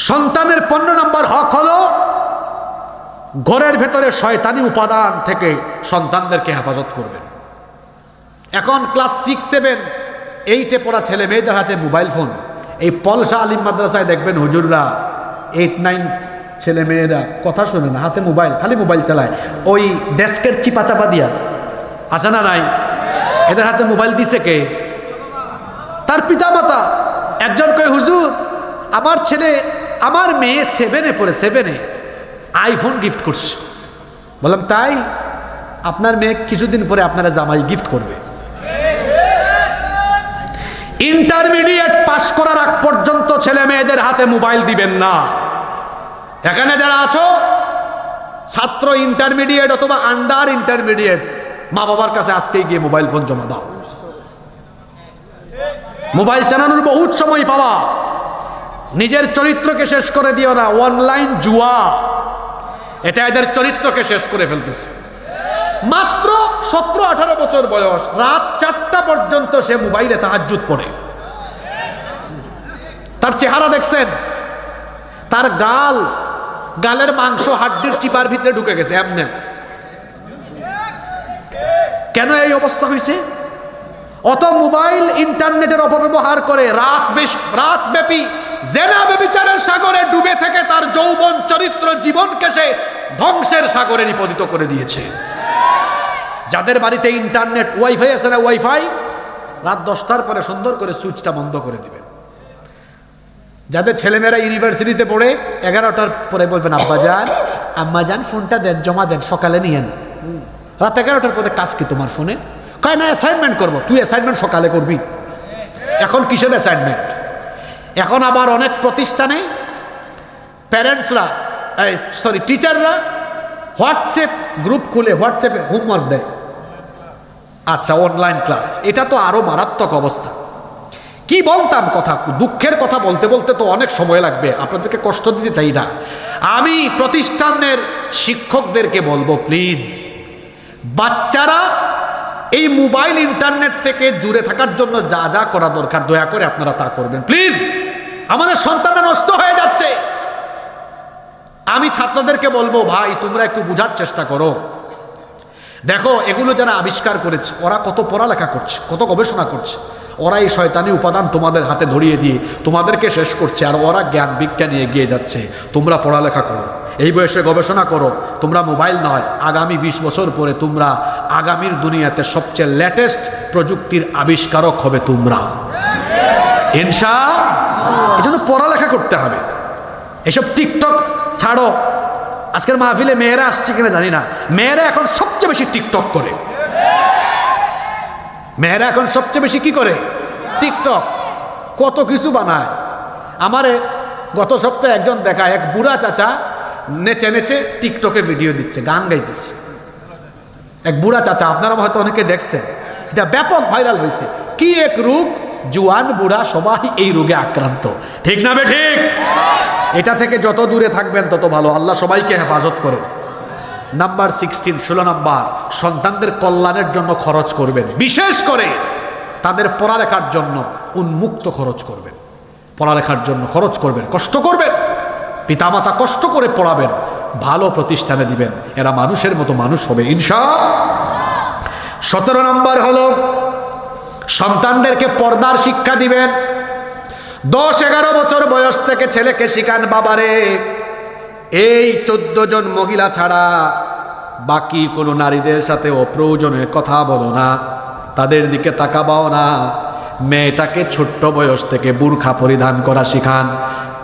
সন্তানের 15 নম্বর হক হলো ঘরের ভেতরে শয়তানি উপাদান থেকে সন্তানদেরকে হেফাজত করবেন। এখন ক্লাস 6, 7, 8-এ পড়া ছেলে মেয়েদের হাতে মোবাইল ফোন। এই পলসা আলিম মাদ্রাসায় দেখবেন হুজুররা 8, 9 ছেলে মেয়েরা কথা শোনে না, হাতে মোবাইল, খালি মোবাইল চালায়। ওই ডেস্কের চিপা চাপা দিয়া আসে না নাই, এদের হাতে মোবাইল দিছে কে? তার পিতামাতা। একজন কয়, হুজুর আমার ছেলে, আমার মেয়ে 7-এ পড়ে, 7-এ আইফোন গিফট করছে। বললাম তাই? আপনার মেয়ে কিছুদিন পরে আপনারা জামাই গিফট করবে। ইন্টারমিডিয়েট পাশ করার আগ পর্যন্ত ছেলে মেয়েদের হাতে মোবাইল দিবেন না। এখানে যারা আছো ছাত্র, ইন্টারমিডিয়েট অথবা আন্ডার ইন্টারমিডিয়েট, মা বাবার কাছে আজকেই গিয়ে মোবাইল ফোন জমা দাও। মোবাইল চালানোর বহুত সময় পাওয়া, নিজের চরিত্রকে শেষ করে দিও না। অনলাইন জুয়া, এটা এদের চরিত্রকে শেষ করে ফেলতেছে। মাত্র 17-18 বছর বয়স, রাত 4টা পর্যন্ত সে মোবাইলে তাহাজ্জুদ পড়ে। তার চেহারা দেখছেন? তার গালের মাংস হাড্ডির চিপার ভিতরে ঢুকে গেছে এমনি। কেন এই অবস্থা হয়েছে? অত মোবাইল ইন্টারনেটের অপব্যবহার করে রাত ব্যাপী জেনা ব্যভিচারের সাগরে ডুবে থেকে তার যৌবন, চরিত্র, জীবনকে সে ধ্বংসের সাগরে নিপতিত করে দিয়েছে। যাদের বাড়িতে ইন্টারনেট, ওয়াইফাই আছে না, ওয়াইফাই, রাত 10টার পরে সুন্দর করে সুইচটা বন্ধ করে দিবেন। যাদের ছেলেমেয়েরা ইউনিভার্সিটিতে পড়ে 11টার পরে বলবেন, আম্মা যান ফোনটা দেন, জমা দেন, সকালে নিয়েন। রাত 11টার পরে কাজ কি তোমার ফোনে? কয় না, অ্যাসাইনমেন্ট করবো। তুই অ্যাসাইনমেন্ট সকালে করবি। এখন কিসের অ্যাসাইনমেন্ট? এখন আবার অনেক প্রতিষ্ঠানে প্যারেন্টসরা, টিচাররা হোয়াটসঅ্যাপ গ্রুপ খুলে হোয়াটসঅ্যাপে হোমওয়ার্ক দেয়। আচ্ছা, অনলাইন ক্লাস, এটা তো আরো মারাত্মক অবস্থা। কি বলতাম কথা, দুঃখের কথা বলতে বলতে তো অনেক সময় লাগবে, আপনাদেরকে কষ্ট দিতে চাই না। আমি প্রতিষ্ঠানের শিক্ষকদেরকে বলবো, প্লিজ বাচ্চারা এই মোবাইল ইন্টারনেট থেকে দূরে থাকার জন্য যা যা করা দরকার দয়া করে আপনারা তা করবেন প্লিজ। আমাদের সন্তানরা নষ্ট হয়ে যাচ্ছে। আমি ছাত্রদেরকে বলবো, ভাই তোমরা একটু বোঝার চেষ্টা করো। দেখো এগুলো যারা আবিষ্কার করেছে ওরা কত পড়ালেখা করছে, কত গবেষণা করছে। ওরা এই শয়তানি উপাদান তোমাদের হাতে ধরিয়ে দিয়ে তোমাদেরকে শেষ করছে, আর ওরা জ্ঞান বিজ্ঞানে এগিয়ে যাচ্ছে। তোমরা পড়ালেখা করো, এই বয়সে গবেষণা করো। তোমরা মোবাইল নয়, আগামী 20 বছর পরে তোমরা আগামীর দুনিয়াতে সবচেয়ে লেটেস্ট প্রযুক্তির আবিষ্কারক হবে তোমরা, ইনশাআল্লাহ। এজন্য পড়ালেখা করতে হবে। এসব টিকটক ছাড়ো। আজকের মাহফিলে মেয়েরা আসছে কিনা জানি না, মেয়েরা এখন সবচেয়ে বেশি টিকটক করে। মেয়েরা এখন সবচেয়ে বেশি কি করে? টিকটক। কত কিছু বানায়। আমারে গত সপ্তাহে একজন দেখায়, এক বুড়া চাচা নেচে নেচে টিকটকে ভিডিও দিচ্ছে, গান গাইতেছে। এক বুড়া চাচা, আপনারা হয়তো অনেকে দেখছেন, এটা ব্যাপক ভাইরাল হয়েছে। কি এক রোগ, জুয়ান বুড়া সবাই এই রোগে আক্রান্ত, ঠিক না বে ঠিক? এটা থেকে যত দূরে থাকবেন তত ভালো। আল্লাহ সবাইকে হেফাজত করে। নাম্বার 16, 16 নাম্বার, সন্তানদের কল্যাণের জন্য খরচ করবেন। বিশেষ করে তাদের পড়ালেখার জন্য উন্মুক্ত খরচ করবেন। পড়ালেখার জন্য খরচ করবেন, কষ্ট করবেন। পিতামাতা কষ্ট করে পড়াবেন, ভালো প্রতিষ্ঠানে দিবেন, এরা মানুষের মতো মানুষ হবে ইনশাআল্লাহ। 17 নাম্বার হলো সন্তানদেরকে পর্দার শিক্ষা দিবেন। 10-11 বছর বয়স থেকে ছেলেকে শিখান, বাবারে এই 14 জন মহিলা ছাড়া বাকি কোনো নারীদের সাথে অপ্রয়োজনে কথা বলো না, তাদের দিকে তাকাবাও না। মেয়েটাকে ছোট্ট বয়স থেকে বুরখা পরিধান করা শিখান।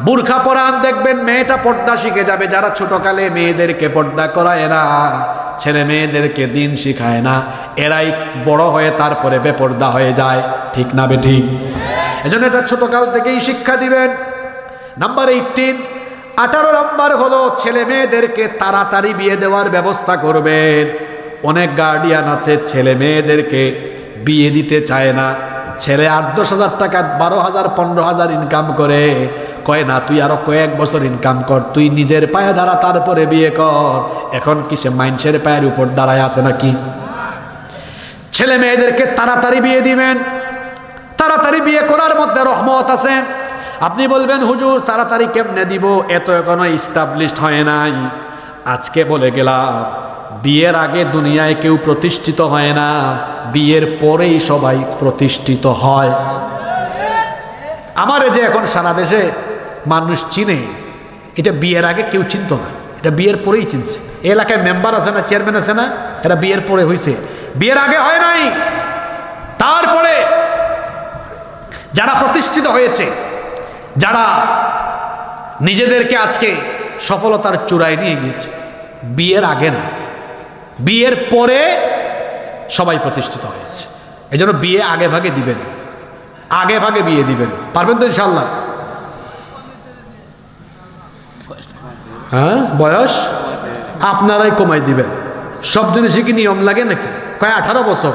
বুরখা পরান, দেখবেন মেয়েটা পর্দা শিখে যাবে। যারা ছোটকালে মেয়েদেরকে পর্দা করায় না, ছেলে মেয়েদেরকে দিন শিখায় না, এরাই বড় হয়ে তারপরে বেপর্দা হয়ে যায়, ঠিক না বে ঠিক? এজন্য এটা ছোটকাল থেকেই শিক্ষা দিবেন। নাম্বার 18, 18 নাম্বার হলো ছেলে মেয়েদেরকে তাড়াতাড়ি বিয়ে দেওয়ার ব্যবস্থা করবেন। অনেক গার্ডিয়ান আছে ছেলে মেয়েদেরকে বিয়ে দিতে চায় না। ছেলে 8-10 হাজার টাকা, 12,000 15,000 ইনকাম করে, কয় না তুই আরো কয়েক বছর ইনকাম কর, তুই নিজের পায়ে দাঁড়া তারপরে বিয়ে কর। এখন কি সে মাইনসের পায়ের উপর দাঁড়ায় আছে নাকি? ছেলে মেয়েদেরকে তাড়াতাড়ি বিয়ে দিবেন। তাড়াতাড়ি বিয়ে করার মধ্যে রহমত আছে। আপনি বলবেন, হুজুর তাড়াতাড়ি কেমনে দিব, এত এখনো ইস্টাবলিশড হয় নাই। আজকে বলে গেলাম, বিয়ের আগে দুনিয়ায় কেউ প্রতিষ্ঠিত হয় না, বিয়ের পরেই সবাই প্রতিষ্ঠিত হয়। আমার যে এখন সারা দেশে মানুষ চিনে, এটা বিয়ের আগে কেউ চিনত না, এটা বিয়ের পরেই চিনছে। এই এলাকায় মেম্বার আছে না, চেয়ারম্যান আছে না, এটা বিয়ের পরে হয়েছে, বিয়ের আগে হয় নাই। তারপরে যারা প্রতিষ্ঠিত হয়েছে, যারা নিজেদেরকে আজকে সফলতার চূড়ায় নিয়ে গিয়েছে, বিয়ের আগে না, বিয়ের পরে সবাই প্রতিষ্ঠিত হয়েছে। এই জন্য বিয়ে আগে ভাগে দিবেন, আগে ভাগে বিয়ে দিবেন। পারবেন তো ইনশাল্লাহ? হ্যাঁ, বয়স আপনারাই কমাই দিবেন। সব জিনিসই কি নিয়ম লাগে নাকি? কয় 18 বছর।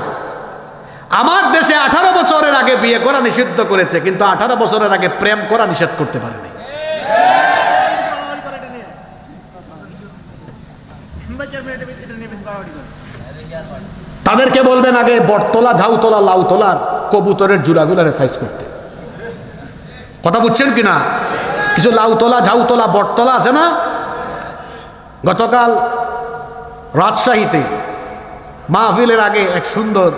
আমার দেশে 18 বছরের আগে বিয়ে করা নিষিদ্ধ করেছে, কিন্তু 18 বছরের আগে প্রেম করা নিষেধ করতে পারেনি। তাদেরকে বলবেন আগে বটতলা, ঝাউতলা, লাউতলার কবুতরের জুড়াগুলারে সাইজ করতে। কথা বুঝছেন কিনা? কিছু লাউতলা, ঝাউতলা, বটতলা আছে না? গতকাল রাজশাহীতে মাহফিলের আগে এক সুন্দর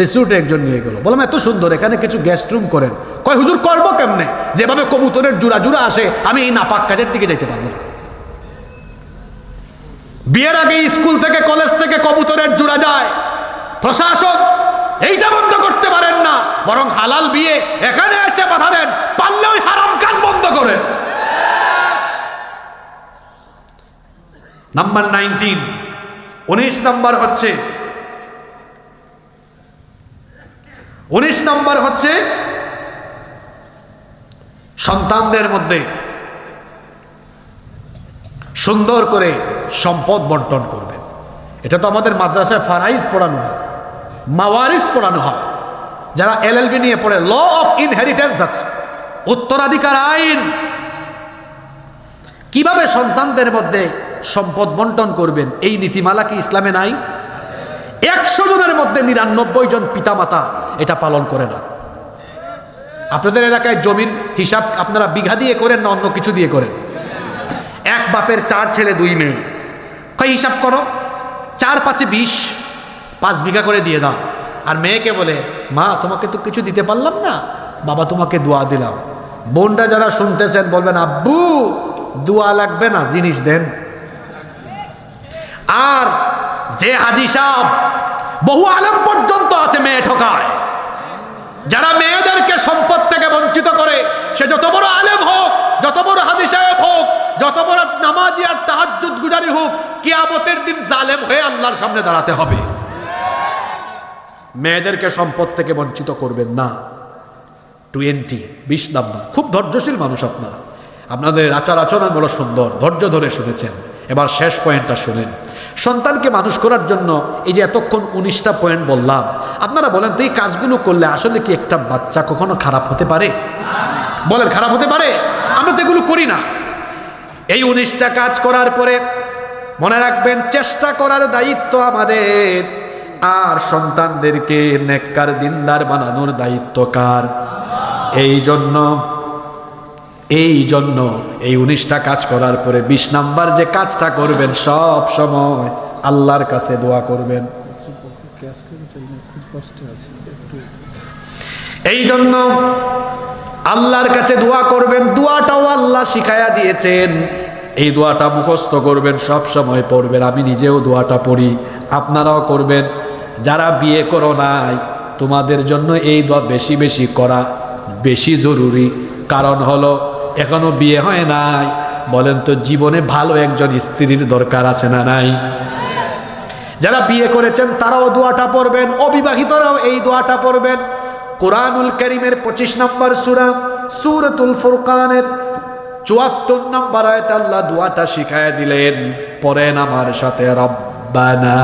রিসোর্টে একজন নিয়ে গেল। বললাম এত সুন্দর, এখানে কিছু গেস্ট রুম করেন। কয় হুজুর করবো কেমনে, যেভাবে কবুতরের জুড়া জুড়া আসে আমি এই নাপাক কাজের দিকে যাইতে পারবো না। বিয়ের আগে স্কুল থেকে কলেজ থেকে কবুতরের জুড়া যায়, প্রশাসক এইটা বন্ধ করতে পারেন না, বরং হালাল বিয়ে এখানে এসে বাধা দেন, পারলে ওই হারাম কাজ বন্ধ করে। নাম্বার 19, 19 নাম্বার হচ্ছে 19 নম্বর হচ্ছে সন্তানদের মধ্যে সুন্দর করে সম্পদ বন্টন করবেন। এটা তো আমাদের মাদ্রাসায় ফারাইজ পড়ানো হয়, মাওয়ারিস পড়ানো হয়। যারা LLB নিয়ে পড়ে, ল অফ ইনহেরিটেন্স আছে, উত্তরাধিকার আইন। কিভাবে সন্তানদের মধ্যে সম্পদ বন্টন করবেন, এই নীতিমালা কি ইসলামে নাই? 100 জনের মধ্যে 99 জন পিতামাতা এটা পালন করে না। আপনাদের এলাকায় জমির হিসাব আপনারা বিঘা দিয়ে করেন না অন্য কিছু দিয়ে করেন? এক বাপের 4 ছেলে 2 মেয়ে, কয় হিসাব করো, 4 5 20, 5 বিঘা করে দিয়ে দাও। আর মেয়েকে বলে, মা তোমাকে তো কিছু দিতে পারলাম না, বাবা তোমাকে দোয়া দিলাম। বোনরা যারা শুনতেছেন বলবেন, আব্বু দোয়া লাগবে না, জিনিস দেন। আর যে হাজি সাহেব, বহু আলেম পর্যন্ত আছে মেয়ে ঠকায়, যারা মেয়েদেরকে সম্পদ থেকে বঞ্চিত করে, সে যত বড় আলেম হোক, যত বড় হাজি সাহেব হোক, যত বড় নামাজি আর তাহাজ্জুদ গুজারি হোক, কিয়ামতের দিন জালেম হয়ে আল্লাহর সামনে দাঁড়াতে হবে। মেয়েদেরকে সম্পদ থেকে বঞ্চিত করবেন না। 20 নাম্বার। খুব ধৈর্যশীল মানুষ আপনারা, আপনাদের আচার আচরণ বড় সুন্দর, ধৈর্য ধরে শুনেছেন। এবার শেষ পয়েন্টটা শুনেন। সন্তানকে মানুষ করার জন্য এই যে এতক্ষণ 19টা পয়েন্ট বললাম, আপনারা বলেন তো এই কাজগুলো করলে আসলে কি একটা বাচ্চা কখনো খারাপ হতে পারে? বলেন, খারাপ হতে পারে? আমরা তো এগুলো করি না। এই 19টা কাজ করার পরে মনে রাখবেন, চেষ্টা করার দায়িত্ব আমাদের, আর সন্তানদেরকে নেককার দিনদার বানানোর দায়িত্ব কার? এই জন্য এই 19টা কাজ করার পরে 20 নাম্বার যে কাজটা করবেন, সব সময় আল্লাহর কাছে দোয়া করবেন। এই জন্য আল্লাহর কাছে দোয়া করবেন। দোয়াটাও আল্লাহ শিখায়া দিয়েছেন, এই দোয়াটা মুখস্থ করবেন, সব সময় পড়বেন। আমি নিজেও দোয়াটা পড়ি, আপনারাও করবেন। যারা বিয়ে করো নাই, তোমাদের জন্য এই দোয়া বেশি বেশি করা বেশি জরুরি। কারণ হলো এখনো বিয়ে হয় নাই, বলেন তো জীবনে ভালো একজন স্ত্রীর দরকার আছে না নাই? যারা বিয়ে করেছেন তারাও দোয়াটা পড়বেন, অবিবাহিতরাও এই দোয়াটা পড়বেন। কোরআনুল কারীমের 25 নম্বর সূরা সূরাতুল ফুরকানের 74 নম্বর আয়াতে আল্লাহ দোয়াটা শিখায়া দিলেন। পড়েন আমার সাথে, রব্বানা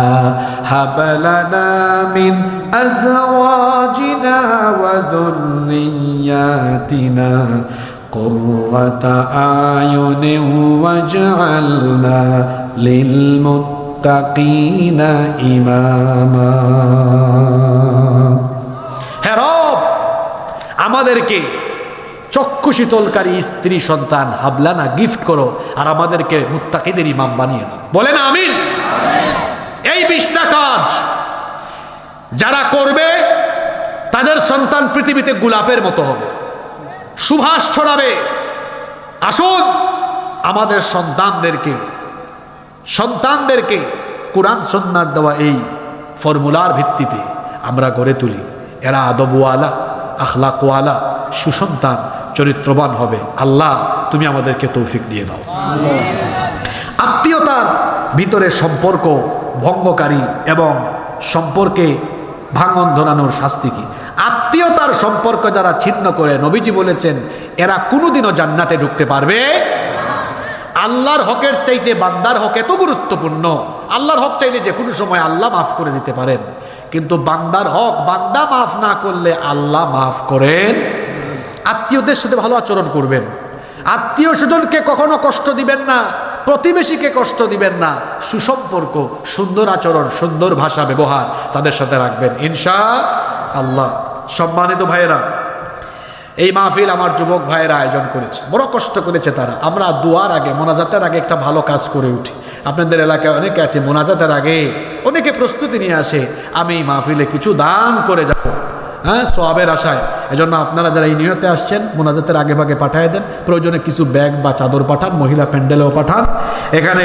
হাব লানা মিন আজওয়াজিনা ওয়া যুররিয়াতিনা কুররাতা আয়ুনিন ওয়াজআলনা লিল মুত্তাকিনা ইমামা। হে রব, আমাদেরকে চক্ষু শীতলকারী স্ত্রী সন্তান হাবলানা গিফট করো, আর আমাদেরকে মুত্তাকিদের ইমাম বানিয়ে দাও। বলেন আমিন। এই 20টা কাজ যারা করবে, তাদের সন্তান পৃথিবীতে গোলাপের মতো হবে, সুবাস ছড়াবে। আসুন আমাদের সন্তানদেরকে কোরআন সুন্নাহর দেওয়া এই ফর্মুলার ভিত্তিতে আমরা গড়ে তুলি। এরা আদবওয়ালা, আখলাকওয়ালা, সুসন্তান, চরিত্রবান হবে। আল্লাহ তুমি আমাদেরকে তৌফিক দিয়ে দাও। আত্মীয়তার ভিতরে সম্পর্ক ভঙ্গকারী এবং সম্পর্কে ভাঙন ধরানোর শাস্তি কি? আত্মীয়তার সম্পর্ক যারা ছিন্ন করে, নবীজি বলেছেন এরা কোনোদিনও জান্নাতে ঢুকতে পারবে। আল্লাহর হকের চাইতে বান্দার হক এত গুরুত্বপূর্ণ। আল্লাহর হক চাইলে যে কোনো সময় আল্লাহ মাফ করে দিতে পারেন, কিন্তু বান্দার হক বান্দা মাফ না করলে আল্লাহ মাফ করেন। আত্মীয়দের সাথে ভালো আচরণ করবেন, আত্মীয় স্বজনকে কখনো কষ্ট দিবেন না, প্রতিবেশীকে কষ্ট দিবেন না। সুসম্পর্ক, সুন্দর আচরণ, সুন্দর ভাষা ব্যবহার তাদের সাথে রাখবেন ইনশাআল্লাহ। সম্মানিত ভাইয়েরা, এই মাহফিল আমার যুবক ভাইয়েরা আয়োজন করেছে, বড় কষ্ট করেছে তারা। আমরা দোয়ার আগে, মোনাজাতের আগে একটা ভালো কাজ করে উঠি। আপনাদের এলাকায় অনেকে আছে মোনাজাতের আগে অনেকে প্রস্তুতি নিয়ে আসে, আমি এই মাহফিলে কিছু দান করে যাব, হ্যাঁ, সওয়াবের আশায়। এজন্য আপনারা যারা এই নিয়তে আসছেন, মোনাজাতের আগে ভাগে পাঠিয়ে দেন। প্রয়োজনে কিছু ব্যাগ বা চাদর পাঠান, মহিলা প্যান্ডেলেও পাঠান। এখানে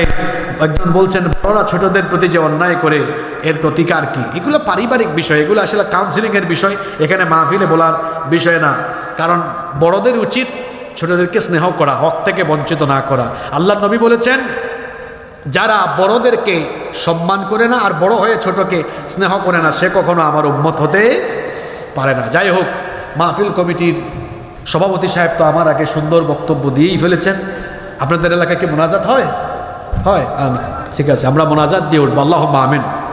একজন বলছেন বড়রা ছোটদের প্রতি যে অন্যায় করে এর প্রতিকার কি? এগুলো পারিবারিক বিষয়, এগুলো আসলে কাউন্সিলিংয়ের বিষয়, এখানে মাহফিলে বলার বিষয় না। কারণ বড়দের উচিত ছোটদেরকে স্নেহ করা, হক থেকে বঞ্চিত না করা। আল্লাহর নবী বলেছেন, যারা বড়দেরকে সম্মান করে না আর বড় হয়ে ছোটকে স্নেহ করে না, সে কখনো আমার উম্মত হতে পারে না। যাই হোক, মাহফিল কমিটির সভাপতি সাহেব তো আমার আগে সুন্দর বক্তব্য দিয়েই ফেলেছেন। আপনাদের এলাকায় কি মোনাজাত হয়? ঠিক আছে, আমরা মোনাজাত দিয়ে উঠবো। আল্লাহুম্মা আমিন।